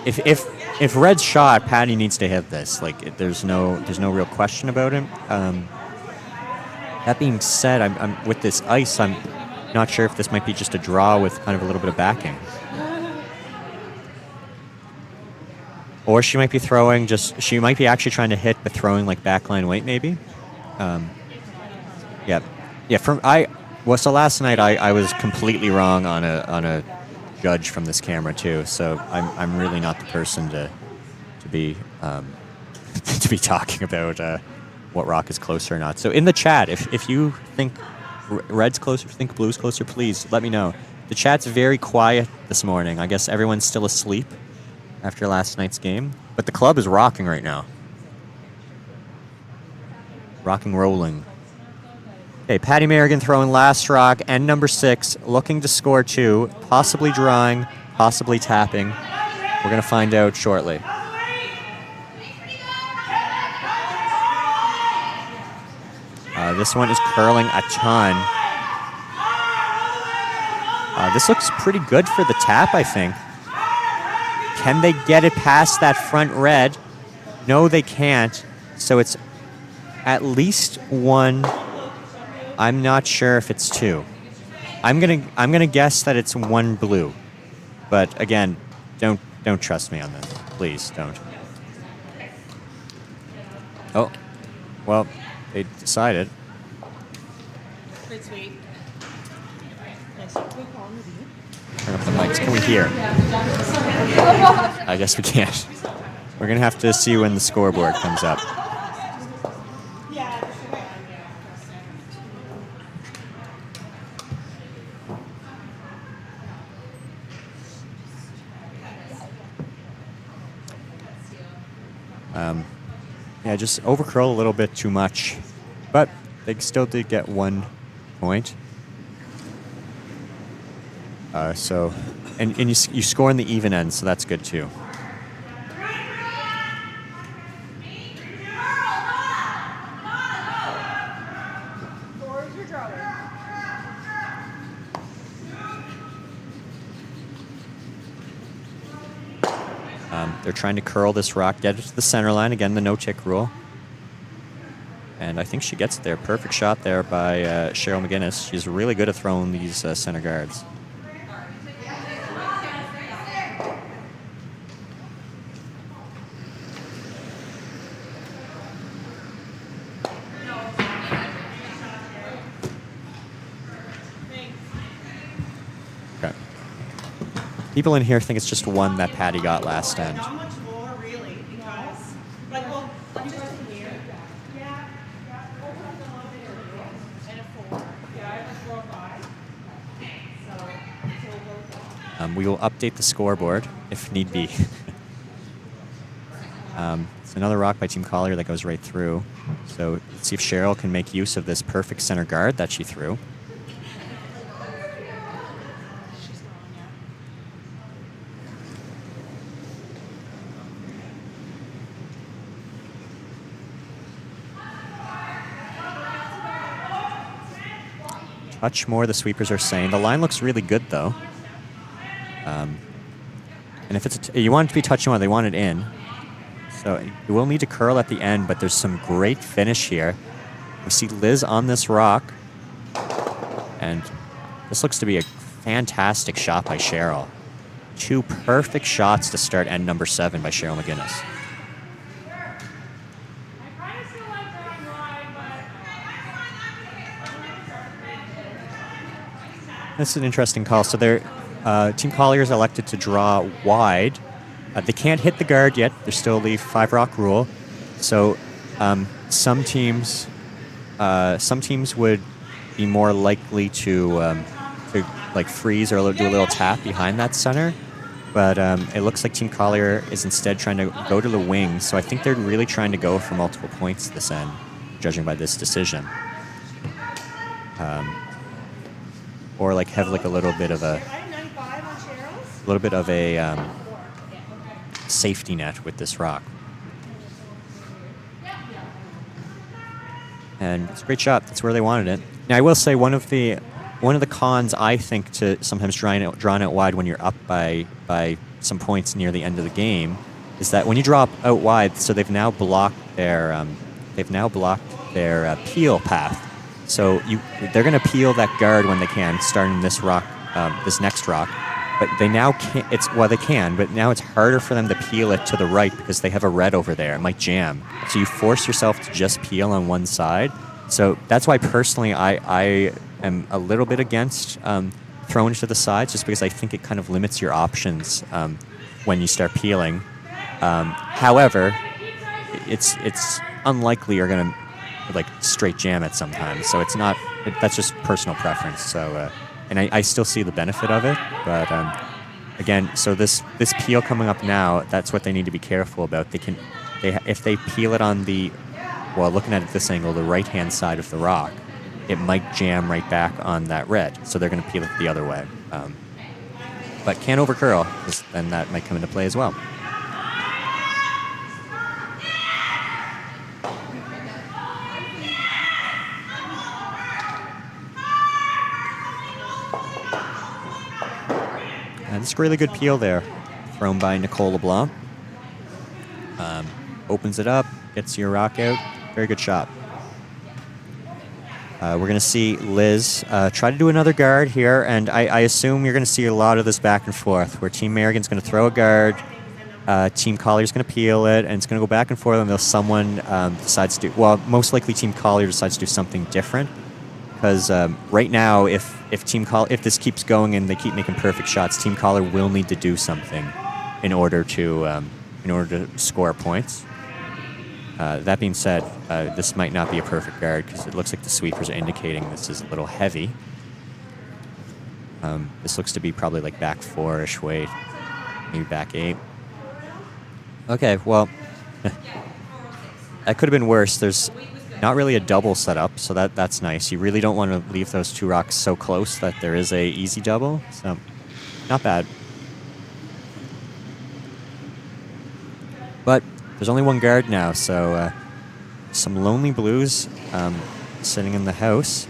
If red's shot, Patty needs to hit this. Like there's no real question about it. That being said, I'm with this ice. I'm not sure if this might be just a draw with kind of a little bit of backing, or she might be throwing just. She might be actually trying to hit, but throwing like backline weight maybe. Yeah. So last night I was completely wrong on a judge from this camera too. So I'm really not the person to be to be talking about what rock is closer or not. So in the chat, if you think red's closer, think blue's closer, please let me know. The chat's very quiet this morning. I guess everyone's still asleep after last night's game, but the club is rocking right now. Rocking, rolling. Okay, Patty Merrigan throwing last rock, and number 6 looking to score 2, possibly drawing, possibly tapping. We're going to find out shortly. This one is curling a ton. This looks pretty good for the tap, I think. Can they get it past that front red? No, they can't. So it's at least 1. I'm not sure if it's 2. I'm gonna guess that it's 1 blue. But again, don't trust me on this. Please don't. Oh, well, they decided. Turn up the mics. Can we hear? I guess we can't. We're gonna have to see when the scoreboard comes up. Yeah, just over curl a little bit too much. But they still did get 1 point. And you score in the even end, so that's good too. They're trying to curl this rock, get it to the center line. Again, the no-tick rule. And I think she gets it there. Perfect shot there by Cheryl McGinnis. She's really good at throwing these center guards. Okay. People in here think it's just 1 that Patty got last end. How much more, really? Because, like, well, just here. Yeah. And a 4. Yeah, I have a 4-5. So We will update the scoreboard if need be. It's another rock by Team Collier that goes right through. So let's see if Cheryl can make use of this perfect center guard that she threw. Touch more, the sweepers are saying. The line looks really good, though. And if it's you want it to be touching one, they want it in. So you will need to curl at the end, but there's some great finish here. We see Liz on this rock. And this looks to be a fantastic shot by Cheryl. 2 perfect shots to start end number 7 by Cheryl McGinnis. This is an interesting call. So Team Collier is elected to draw wide. They can't hit the guard yet. There's still the 5 rock rule. So some teams would be more likely to like freeze or do a little tap behind that center. But it looks like Team Collier is instead trying to go to the wing. So I think they're really trying to go for multiple points this end, judging by this decision. Or like have like a little bit of a safety net with this rock. And it's a great shot. That's where they wanted it. Now I will say one of the cons I think to sometimes drawing out wide when you're up by some points near the end of the game is that when you draw out wide, so they've now blocked their peel path. So they're going to peel that guard when they can, starting this rock, this next rock. But they now can't. They can, but now it's harder for them to peel it to the right because they have a red over there. It might jam. So you force yourself to just peel on one side. So that's why personally I am a little bit against throwing to the sides, just because I think it kind of limits your options when you start peeling. However, it's unlikely you're going to like straight jam it sometimes. So it's not. That's just personal preference. So. And I still see the benefit of it, but again, so this peel coming up now, that's what they need to be careful about. If they peel it on looking at it this angle, the right-hand side of the rock, it might jam right back on that red. So they're going to peel it the other way. But can't overcurl, because then that might come into play as well. And it's a really good peel there, thrown by Nicole LeBlanc. Opens it up, gets your rock out. Very good shot. We're going to see Liz try to do another guard here, and I assume you're going to see a lot of this back and forth, where Team Merrigan's going to throw a guard, Team Collier's going to peel it, and it's going to go back and forth until someone decides to do, most likely Team Collier decides to do something different. Because right now, if this keeps going and they keep making perfect shots, Team Collier will need to do something in order to score points. That being said, this might not be a perfect guard because it looks like the sweepers are indicating this is a little heavy. This looks to be probably like back 4-ish weight, maybe back 8. Okay, well, that could have been worse. There's not really a double setup, so that's nice. You really don't want to leave those two rocks so close that there is a easy double. So, not bad. But there's only one guard now, so some lonely blues sitting in the house.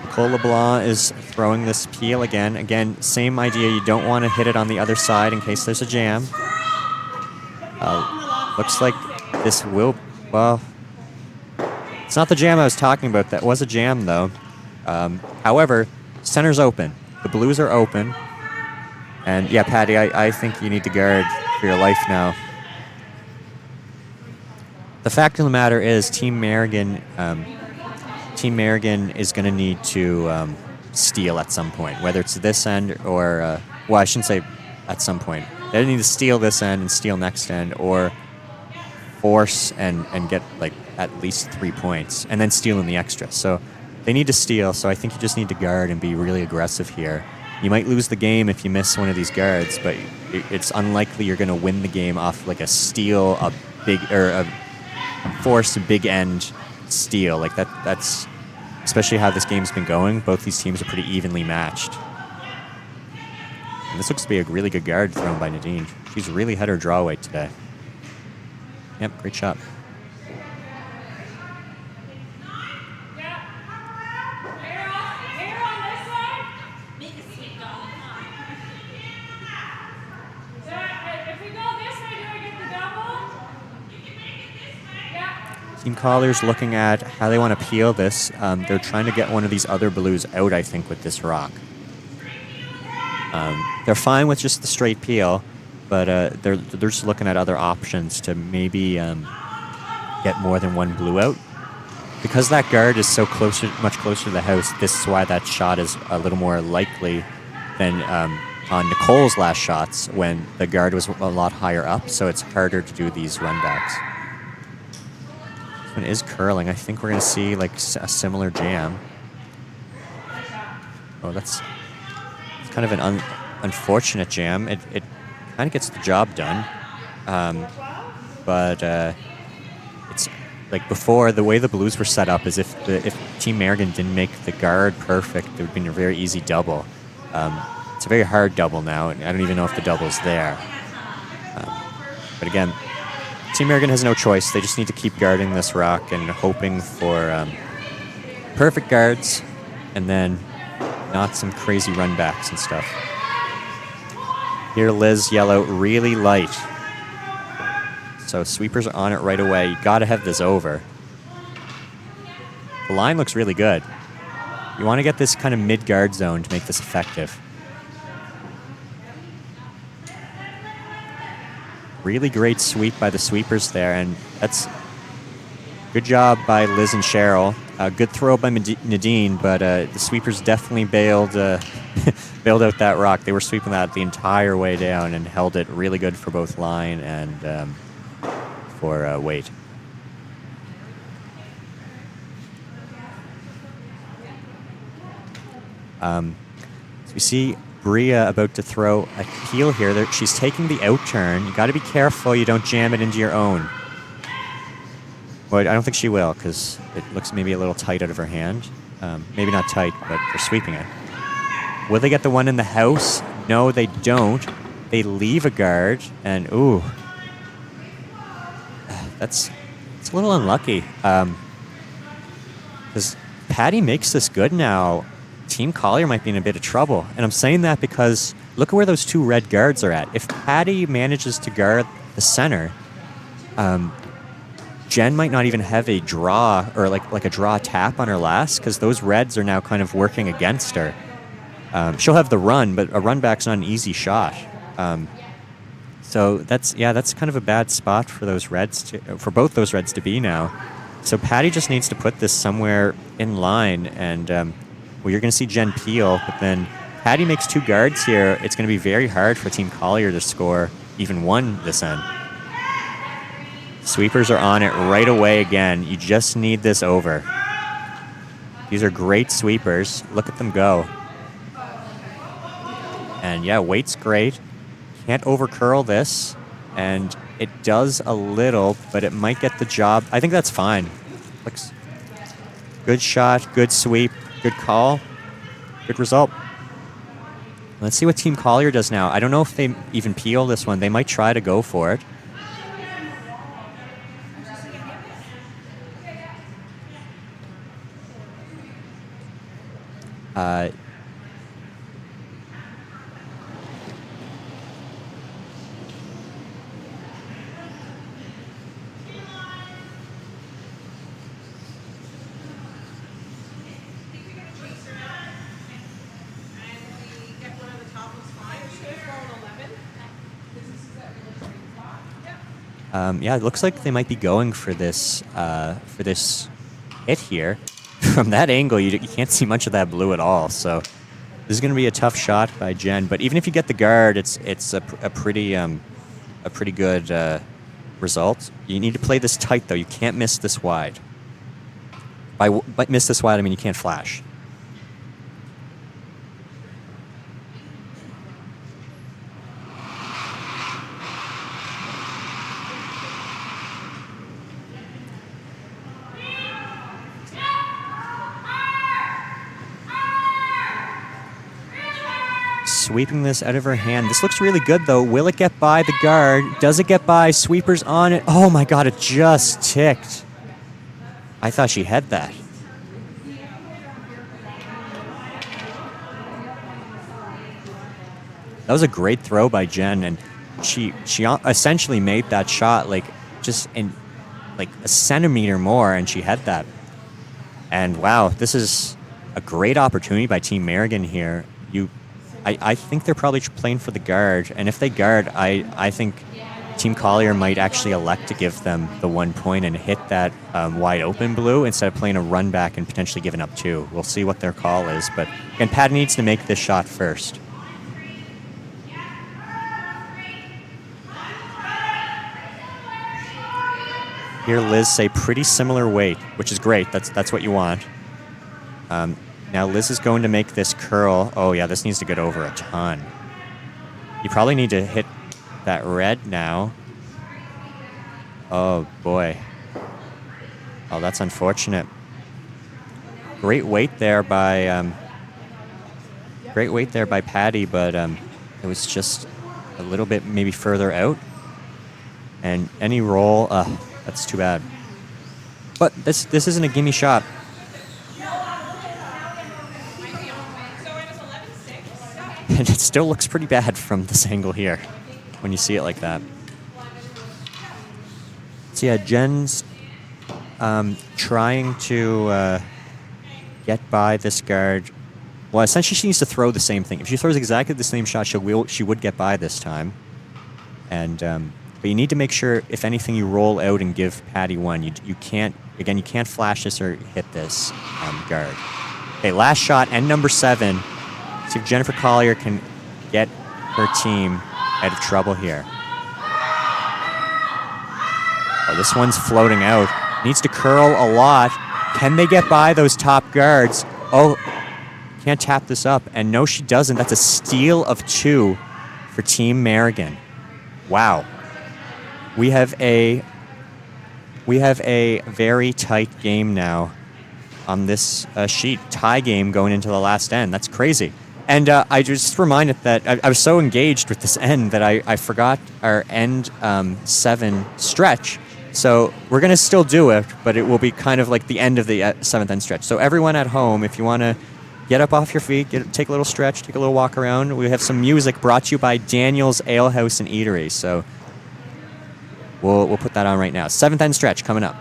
Nicole LeBlanc is throwing this peel again. Again, same idea. You don't want to hit it on the other side in case there's a jam. Looks like this will... Well, it's not the jam I was talking about. That was a jam, though. However, center's open. The blues are open. And, yeah, Patty, I think you need to guard for your life now. The fact of the matter is Team Merrigan is going to need to steal at some point, whether it's this end or... well, I shouldn't say at some point. They need to steal this end and steal next end, or force and get like at least 3 points, and then steal in the extra. So they need to steal, so I think you just need to guard and be really aggressive here. You might lose the game if you miss one of these guards, but it's unlikely you're going to win the game off like a steal, a big, or a force, a big end steal. Like that's especially how this game's been going. Both these teams are pretty evenly matched. And this looks to be a really good guard thrown by Nadine. She's really had her draw weight today. Yep, great shot. Team Collier's looking at how they want to peel this. They're trying to get one of these other blues out, I think, with this rock. They're fine with just the straight peel, but they're just looking at other options to maybe get more than one blue out. Because that guard is so much closer to the house, this is why that shot is a little more likely than on Nicole's last shots when the guard was a lot higher up, so it's harder to do these runbacks. This one is curling. I think we're going to see like a similar jam. Oh, that's kind of an unfortunate jam. It kind of gets the job done, but it's like before, the way the blues were set up is if Team Merrigan didn't make the guard perfect, it would have been a very easy double. It's a very hard double now, and I don't even know if the double's there. But again, Team Merrigan has no choice. They just need to keep guarding this rock and hoping for perfect guards, and then not some crazy runbacks and stuff. Here, Liz yellow really light. So sweepers are on it right away. You got to have this over. The line looks really good. You want to get this kind of mid-guard zone to make this effective. Really great sweep by the sweepers there, and that's good job by Liz and Cheryl. Good throw by Nadine, but the sweepers definitely bailed bailed out that rock. They were sweeping that the entire way down and held it really good for both line and for weight. So we see Bria about to throw a peel here. She's taking the out turn. You got to be careful you don't jam it into your own. Well, I don't think she will, because it looks maybe a little tight out of her hand. Maybe not tight, but they're sweeping it. Will they get the one in the house? No, they don't. They leave a guard, and ooh. It's a little unlucky. Because Patty makes this good now. Team Collier might be in a bit of trouble. And I'm saying that because look at where those two red guards are at. If Patty manages to guard the center, Jen might not even have a draw or like a draw tap on her last, because those reds are now kind of working against her. She'll have the run, but a run back's not an easy shot. So that's kind of a bad spot for those reds for both those reds to be now. So Patty just needs to put this somewhere in line, and well, you're going to see Jen peel, but then Patty makes two guards here. It's going to be very hard for Team Collier to score even one this end. Sweepers are on it right away again. You just need this over. These are great sweepers. Look at them go. And yeah, weight's great. Can't over curl this. And It does a little, but it might get the job. I think that's fine. Looks good shot, good sweep, good call, good result. Let's see what Team Collier does now. I don't know if they even peel this one. They might try to go for it. Yeah, it looks like they might be going for this hit here. From that angle, you can't see much of that blue at all. So this is going to be a tough shot by Jen. But even if you get the guard, it's a pretty good result. You need to play this tight though. You can't miss this wide. By miss this wide, I mean you can't flash. Sweeping this out of her hand. This looks really good, though. Will it get by the guard? Does it get by? Sweeper's on it. Oh, my God, it just ticked. I thought she had that. That was a great throw by Jen, and she essentially made that shot like just in like a centimeter more, and she had that. And wow, this is a great opportunity by Team Merrigan here. I think they're probably playing for the guard, and if they guard, I think Team Collier might actually elect to give them the 1 point and hit that wide open blue instead of playing a run back and potentially giving up 2. We'll see what their call is, but again, Patty needs to make this shot first. Here, Liz say pretty similar weight, which is great. That's what you want. Now Liz is going to make this curl. Oh yeah, this needs to get over a ton. You probably need to hit that red now. Oh boy. Oh, that's unfortunate. Great weight there by Patty, but it was just a little bit maybe further out. And any roll, that's too bad. But this isn't a gimme shot. And it still looks pretty bad from this angle here when you see it like that. So yeah, Jen's trying to get by this guard. Well, essentially she needs to throw the same thing. If she throws exactly the same shot, she would get by this time. And but you need to make sure, if anything, you roll out and give Patty 1. You can't flash this or hit this guard. Okay, last shot and number 7. See if Jennifer Collier can get her team out of trouble here. Oh, this one's floating out. Needs to curl a lot. Can they get by those top guards? Oh, can't tap this up. And no, she doesn't. That's a steal of 2 for Team Merrigan. Wow. We have a very tight game now on this sheet. Tie game going into the last end. That's crazy. And I just reminded that I was so engaged with this end that I forgot our end 7 stretch. So we're going to still do it, but it will be kind of like the end of the 7th end stretch. So everyone at home, if you want to get up off your feet, take a little stretch, take a little walk around, we have some music brought to you by Daniel's Ale House and Eatery. So we'll put that on right now. 7th end stretch coming up.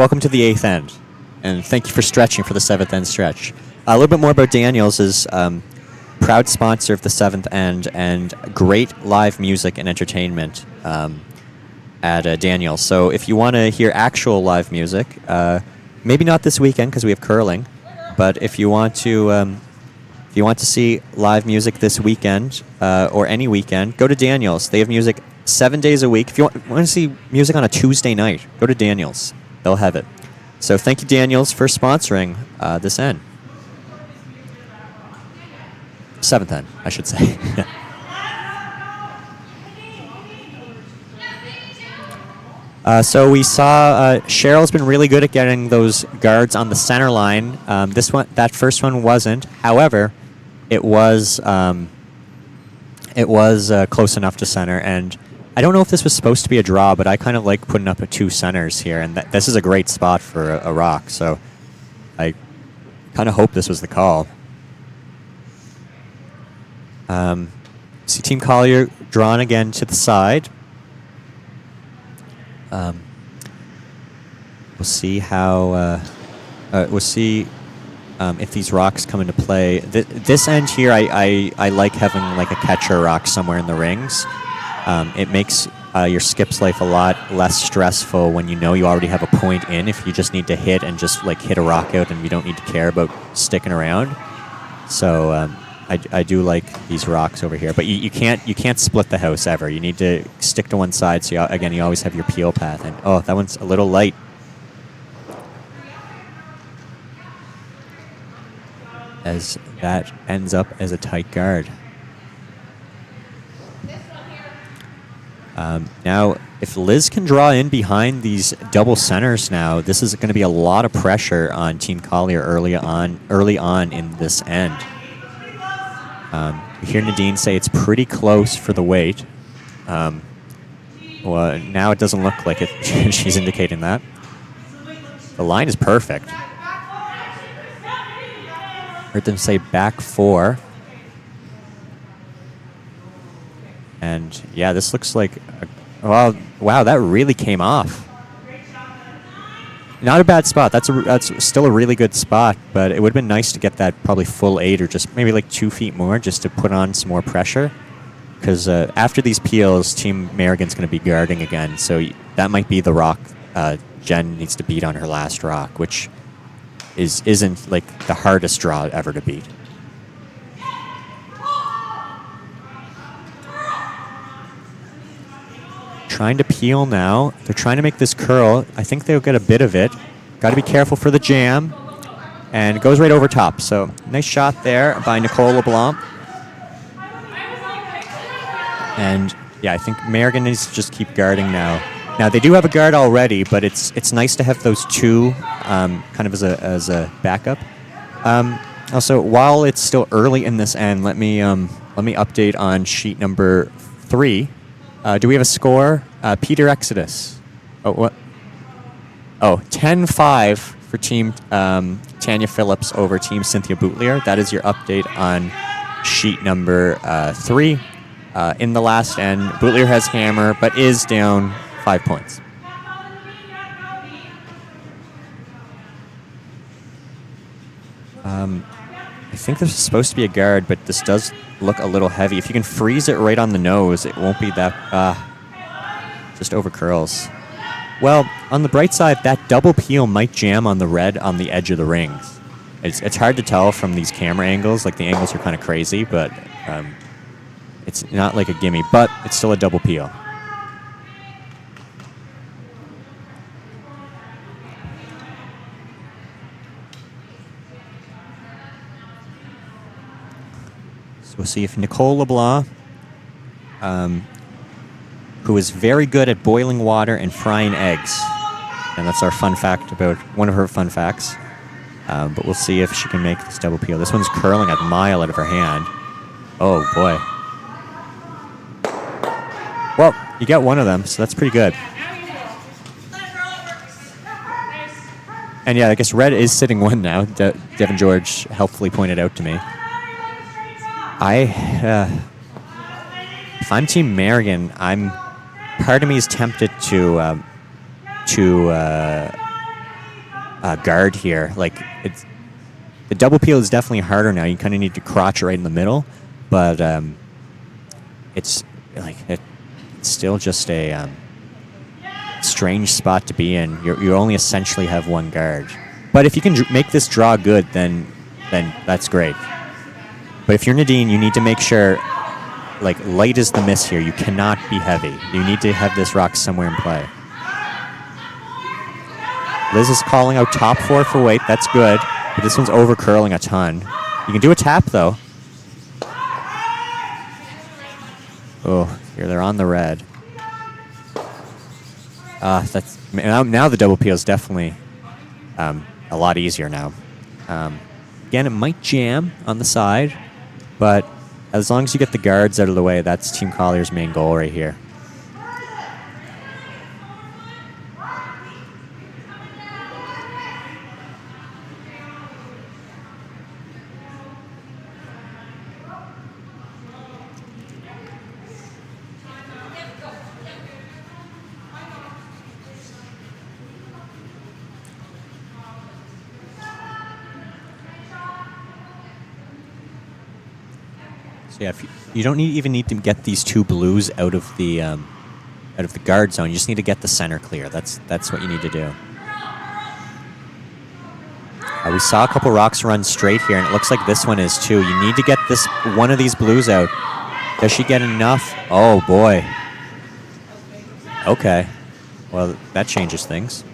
welcome to the 8th end, and thank you for stretching for the 7th end stretch. A little bit more about Daniels is proud sponsor of the 7th end and great live music and entertainment at Daniels. So if you want to hear actual live music, maybe not this weekend because we have curling, but if you want to see live music this weekend or any weekend, go to Daniels. They have music 7 days a week. If you want to see music on a Tuesday night, go to Daniels. They'll have it. So thank you, Daniels, for sponsoring this end. 7th end, I should say. So we saw Cheryl's been really good at getting those guards on the center line. That first one wasn't. However, it was close enough to center, and I don't know if this was supposed to be a draw, but I kind of like putting up 2 centers here, and this is a great spot for a rock, so I kind of hope this was the call. See Team Collier drawn again to the side. We'll see how. We'll see if these rocks come into play. This end here, I like having like a catcher rock somewhere in the rings. It makes your skip's life a lot less stressful when you know you already have a point in. If you just need to hit and just like hit a rock out, and you don't need to care about sticking around. So I do like these rocks over here, but you can't split the house ever. You need to stick to one side. So you always have your peel path. And oh, that one's a little light. As that ends up as a tight guard. Now, if Liz can draw in behind these double centers now, this is going to be a lot of pressure on Team Collier early on in this end. You hear Nadine say it's pretty close for the weight. Well, now it doesn't look like it. She's indicating that. The line is perfect. Heard them say back 4. And yeah, this looks like, wow, that really came off. Not a bad spot. That's still a really good spot, but it would have been nice to get that probably full 8 or just maybe like 2 feet more just to put on some more pressure. Because after these peels, Team Merrigan's going to be guarding again, so that might be the rock Jen needs to beat on her last rock, which isn't like the hardest draw ever to beat. Trying to peel now. They're trying to make this curl. I think they'll get a bit of it. Got to be careful for the jam. And it goes right over top. So nice shot there by Nicole LeBlanc. And yeah, I think Merrigan needs to just keep guarding now. Now they do have a guard already, but it's nice to have those 2 kind of as a backup. Also, while it's still early in this end, let me update on sheet number 3. Do we have a score? Peter Exodus. Oh, what? Oh, 10-5 for Team Tanya Phillips over Team Cynthia Boutlier. That is your update on sheet number 3. In the last end, Boutlier has hammer, but is down 5 points. I think this is supposed to be a guard, but this does look a little heavy. If you can freeze it right on the nose, it won't be that... just over curls. Well, on the bright side, that double peel might jam on the red on the edge of the rings. It's hard to tell from these camera angles. Like, the angles are kind of crazy, but it's not like a gimme, but it's still a double peel. So we'll see if Nicole LeBlanc, who is very good at boiling water and frying eggs, and that's our fun fact about one of her fun facts. But we'll see if she can make this double peel. This one's curling a mile out of her hand. Oh boy. Well, you get one of them, so that's pretty good. And yeah, I guess red is sitting 1 now. Devin George helpfully pointed out to me. If I'm Team Merrigan, part of me is tempted to guard here. Like the double peel is definitely harder now. You kind of need to crotch right in the middle, but it's still just a strange spot to be in. You only essentially have one guard, but if you can make this draw good, then that's great. But if you're Nadine, you need to make sure, like, light is the miss here. You cannot be heavy. You need to have this rock somewhere in play. Liz is calling out top 4 for weight. That's good. But this one's over curling a ton. You can do a tap, though. Oh, here they're on the red. That's now the double peel is definitely a lot easier now. Again, it might jam on the side, but as long as you get the guards out of the way, that's Team Collier's main goal right here. So yeah, if you don't even need to get these 2 blues out of the guard zone. You just need to get the center clear. That's what you need to do. We saw a couple rocks run straight here, and it looks like this one is too. You need to get one of these blues out. Does she get enough? Oh boy. Okay. Well, that changes things.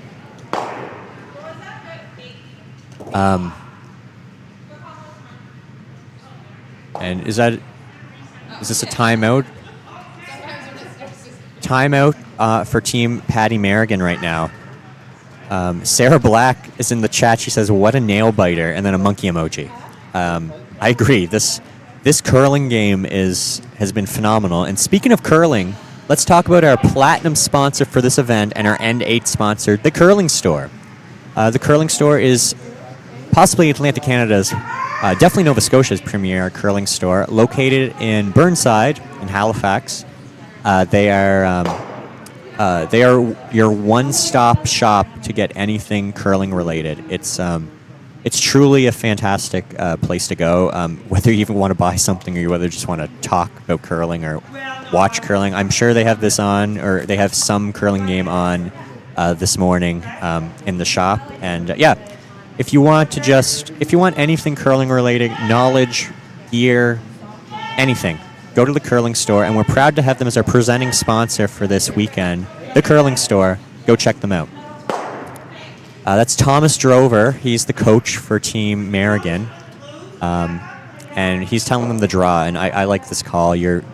And is this a timeout? Timeout for Team Patty Merrigan right now. Sarah Black is in the chat. She says, "What a nail biter," and then a monkey emoji. I agree. This curling game has been phenomenal. And speaking of curling, let's talk about our platinum sponsor for this event and our End 8 sponsor, the Curling Store. The Curling Store is possibly Atlantic Canada's, definitely Nova Scotia's premier curling store, located in Burnside in Halifax. They are your one-stop shop to get anything curling related. It's truly a fantastic place to go. Whether you even want to buy something or you whether just want to talk about curling or watch curling, I'm sure they have this on, or they have some curling game on this morning in the shop. And yeah. If you want anything curling related, knowledge, gear, anything, go to the Curling Store, and we're proud to have them as our presenting sponsor for this weekend. The Curling Store, go check them out. That's Thomas Drover. He's the coach for Team Merrigan, and he's telling them the draw. And I like this call. You're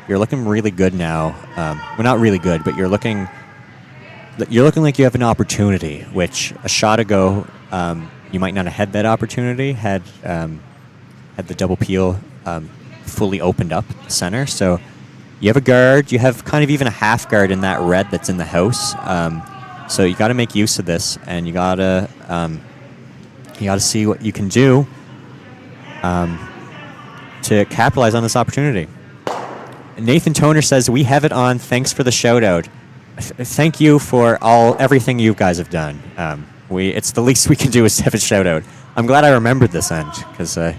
looking really good now. Well, not really good, but you're looking like you have an opportunity. Which a shot ago. You might not have had that opportunity had the double peel fully opened up the center. So you have a guard. You have kind of even a half guard in that red that's in the house. So you got to make use of this, and you gotta see what you can do to capitalize on this opportunity. Nathan Toner says, "We have it on. Thanks for the shout out." Thank you for everything you guys have done. It's the least we can do is have a shout out. I'm glad I remembered this end, because you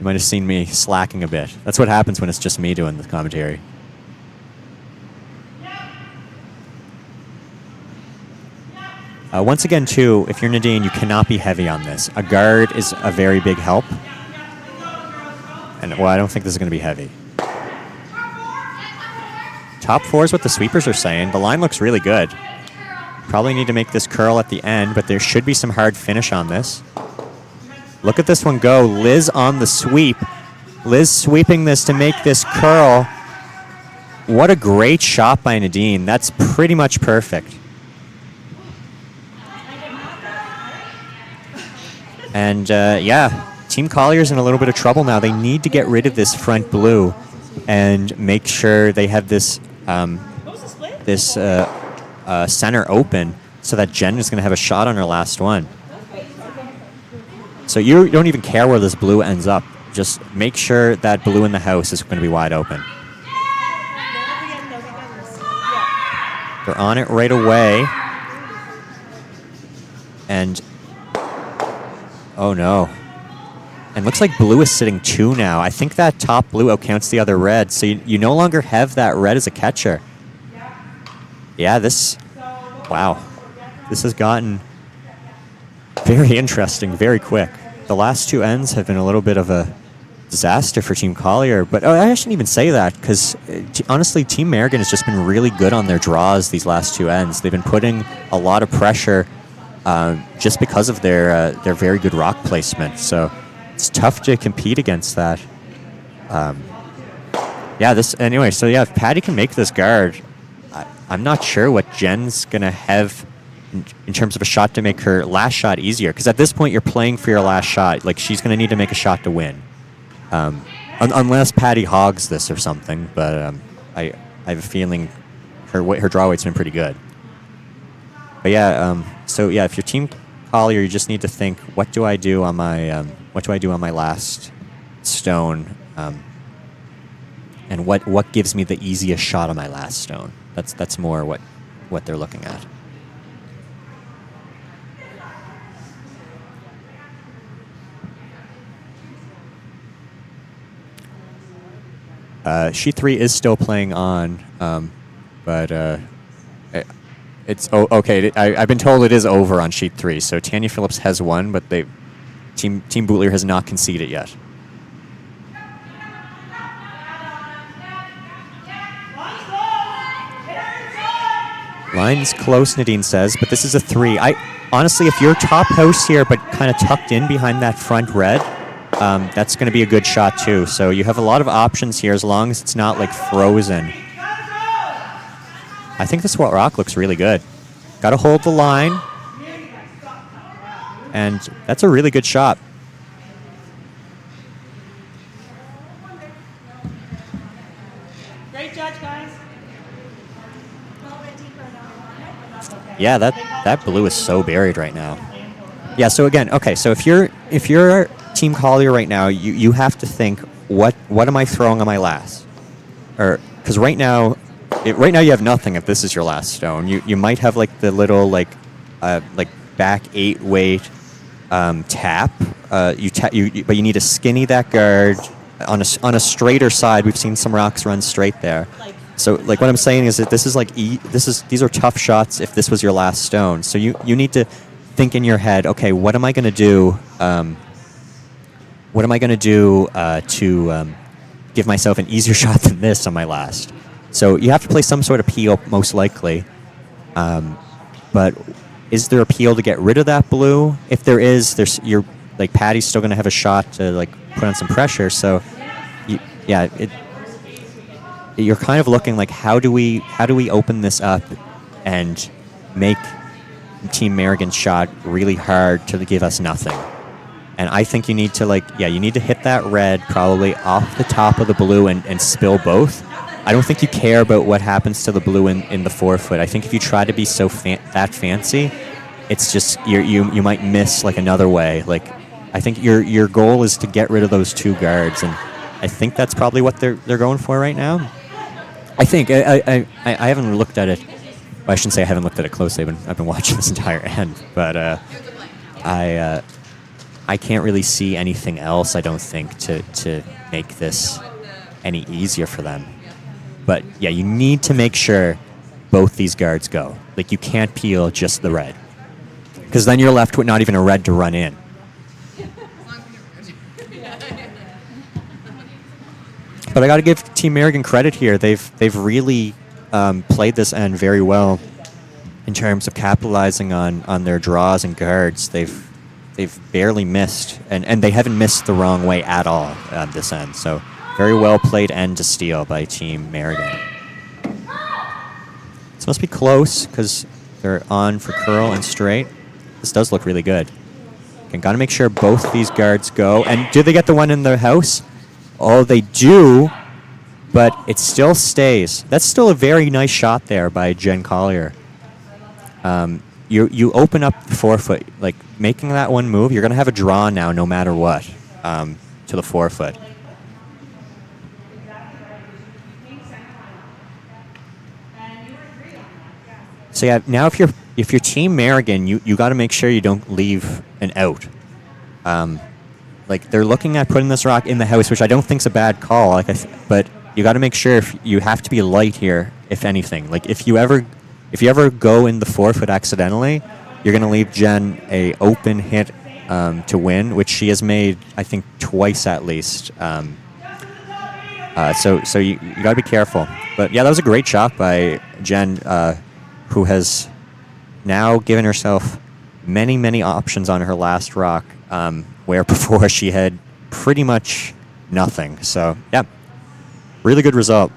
might have seen me slacking a bit. That's what happens when it's just me doing the commentary. Once again, too, if you're Nadine, you cannot be heavy on this. A guard is a very big help. And, well, I don't think this is going to be heavy. Top 4 is what the sweepers are saying. The line looks really good. Probably need to make this curl at the end, but there should be some hard finish on this. Look at this one go. Liz on the sweep. Liz sweeping this to make this curl. What a great shot by Nadine. That's pretty much perfect. And, yeah, Team Collier's in a little bit of trouble now. They need to get rid of this front blue and make sure they have this center open so that Jen is going to have a shot on her last one. So you don't even care where this blue ends up. Just make sure that blue in the house is going to be wide open. They're on it right away. And Oh no. And looks like blue is sitting 2 now. I think that top blue outcounts the other red, so you no longer have that red as a catcher. Yeah, this... Wow. This has gotten very interesting very quick. The last 2 ends have been a little bit of a disaster for Team Collier, but I shouldn't even say that, because honestly, Team Merrigan has just been really good on their draws these last 2 ends. They've been putting a lot of pressure just because of their very good rock placement, so it's tough to compete against that. If Patty can make this guard, I'm not sure what Jen's going to have in terms of a shot to make her last shot easier, because at this point you're playing for your last shot. Like, she's going to need to make a shot to win. Unless Patty hogs this or something, but I have a feeling her draw weight's been pretty good. But if you're Team Collier, you just need to think, what do I do on my last stone, and what gives me the easiest shot on my last stone. That's more what they're looking at. Sheet 3 is still playing on, but it's okay. I've been told it is over on Sheet 3. So Tanya Phillips has won, but Team Bootlier has not conceded yet. Line's close, Nadine says, but this is a 3. Honestly, if you're top house here, but kind of tucked in behind that front red, that's going to be a good shot too. So you have a lot of options here as long as it's not like frozen. I think this rock looks really good. Got to hold the line. And that's a really good shot. Great judge, guys. Yeah, that blue is so buried right now. Yeah, so again, okay, so if you're Team Collier right now, you have to think, what am I throwing on my last? Or because right now you have nothing if this is your last stone. You might have like the little like back 8 weight tap. But you need to skinny that guard on a straighter side. We've seen some rocks run straight there. So like what I'm saying is that this is like these are tough shots if this was your last stone. So you need to think in your head, okay, what am I going to do? What am I going to do to give myself an easier shot than this on my last? So you have to play some sort of peel, most likely. But is there a peel to get rid of that blue? If there is, you're like Patty's still going to have a shot to like put on some pressure. So you're kind of looking like, how do we open this up and make Team Merrigan's shot really hard to give us nothing? And I think you need to you need to hit that red probably off the top of the blue and spill both. I don't think you care about what happens to the blue in the forefoot. I think if you try to be so that fancy, it's just you might miss like another way. Like, I think your goal is to get rid of those 2 guards, and I think that's probably what they're going for right now. I think I haven't looked at it. Well, I shouldn't say I haven't looked at it closely. I've been watching this entire end, but I can't really see anything else, I don't think, to make this any easier for them. But yeah, you need to make sure both these guards go. Like, you can't peel just the red, because then you're left with not even a red to run in. But I got to give Team Merrigan credit here. They've really played this end very well in terms of capitalizing on their draws and guards. They've barely missed, and they haven't missed the wrong way at all at this end. So very well played end to steal by Team Merrigan. This must be close because they're on for curl and straight. This does look really good. Okay, got to make sure both these guards go. And do they get the one in the house? Oh, they do, but it still stays. That's still a very nice shot there by Jen Collier. You open up the forefoot, like making that one move. You're going to have a draw now no matter what to the forefoot. So yeah, now if you're Team Merrigan, you got to make sure you don't leave an out. Like, they're looking at putting this rock in the house, which I don't think's a bad call. Like, but you got to make sure if you have to be light here, if anything. Like, if you ever go in the 4-foot accidentally, you're gonna leave Jen a open hit to win, which she has made, I think, twice at least. So you got to be careful. But yeah, that was a great shot by Jen, who has now given herself many options on her last rock, where before she had pretty much nothing. So yeah, really good result.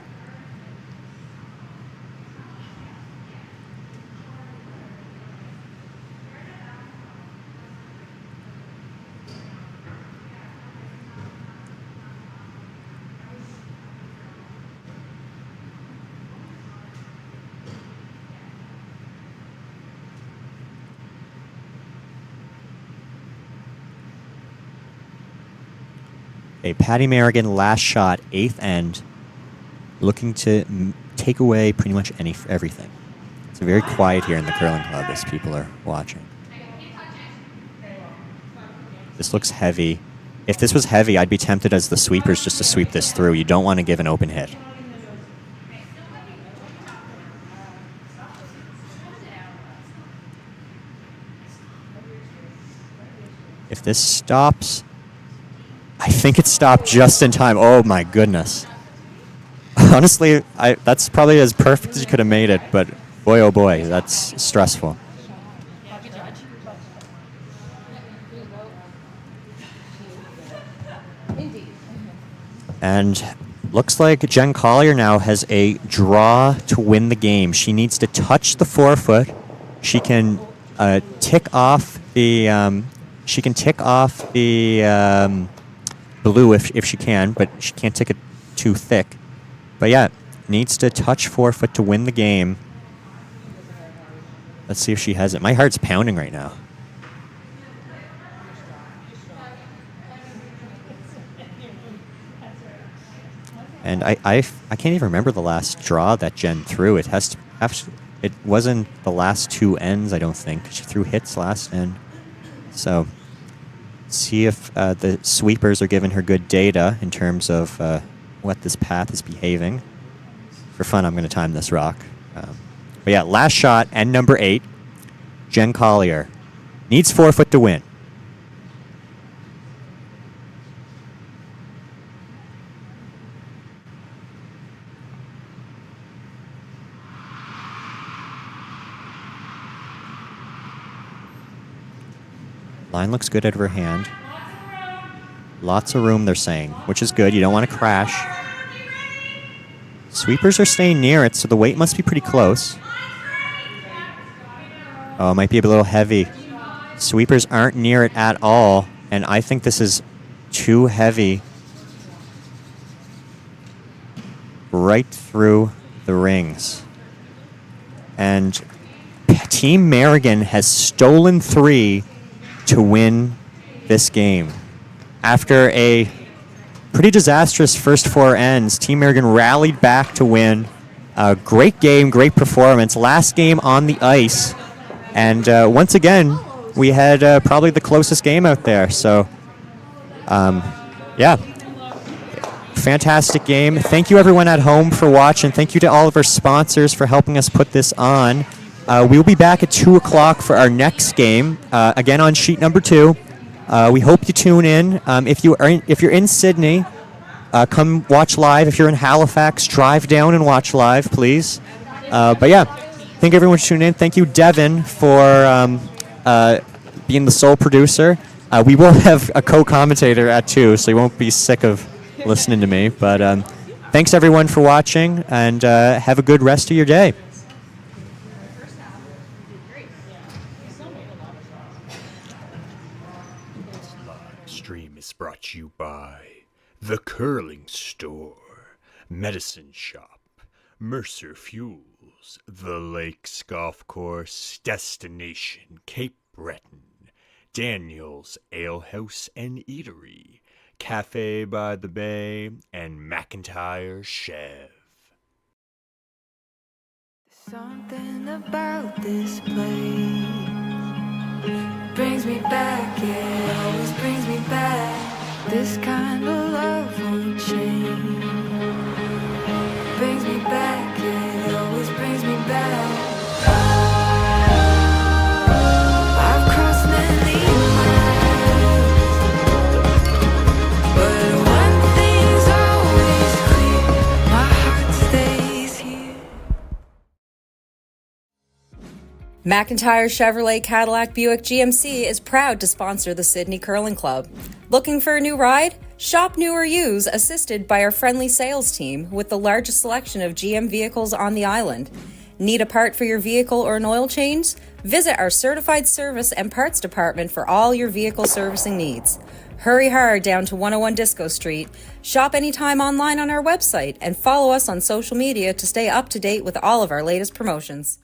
A Patty Merrigan last shot, 8th end, looking to take away pretty much everything. It's very quiet here in the curling club as people are watching. This looks heavy. If this was heavy, I'd be tempted as the sweepers just to sweep this through. You don't want to give an open hit. If this stops, I think it stopped just in time. Oh my goodness. Honestly, that's probably as perfect as you could have made it, but boy oh boy, that's stressful. And looks like Jen Collier now has a draw to win the game. She needs to touch the 4-foot. She can tick off the blue if she can, but she can't tick it too thick. But yeah, needs to touch 4-foot to win the game. Let's see if she has it. My heart's pounding right now. And I can't even remember the last draw that Jen threw. It wasn't the last 2 ends, I don't think. She threw hits last end. So see if the sweepers are giving her good data in terms of what this path is behaving. For fun, I'm going to time this rock. But yeah, last shot, end number 8. Jen Collier needs 4-foot to win. Line looks good out of her hand. Lots of room, they're saying, which is good. You don't want to crash. Sweepers are staying near it, so the weight must be pretty close. Oh, it might be a little heavy. Sweepers aren't near it at all, and I think this is too heavy. Right through the rings. And Team Merrigan has stolen 3 to win this game. After a pretty disastrous first 4 ends, Team Merrigan rallied back to win. Great game, great performance. Last game on the ice. And once again, we had probably the closest game out there. So, yeah. Fantastic game. Thank you everyone at home for watching. Thank you to all of our sponsors for helping us put this on. We'll be back at 2 o'clock for our next game, again on sheet number 2. We hope you tune in. If you're in Sydney, come watch live. If you're in Halifax, drive down and watch live, please. But yeah, thank everyone for tuning in. Thank you, Devin, for being the sole producer. We will have a co-commentator at 2, so you won't be sick of listening to me. But thanks everyone for watching, and have a good rest of your day. Stream is brought to you by The Curling Store, Medicine Shop, Mercer Fuels, The Lakes Golf Course, Destination Cape Breton, Daniel's Ale House and Eatery, Cafe by the Bay, and McIntyre Chev. Something about this place brings me back, it always brings This kind of love won't change. Brings me back, yeah, it always brings me back. I've crossed many miles, but one thing's always clear, my heart stays here. McIntyre Chevrolet Cadillac Buick GMC is proud to sponsor the Sydney Curling Club. Looking for a new ride? Shop new or use, assisted by our friendly sales team with the largest selection of GM vehicles on the island. Need a part for your vehicle or an oil change? Visit our certified service and parts department for all your vehicle servicing needs. Hurry hard down to 101 Disco Street. Shop anytime online on our website and follow us on social media to stay up to date with all of our latest promotions.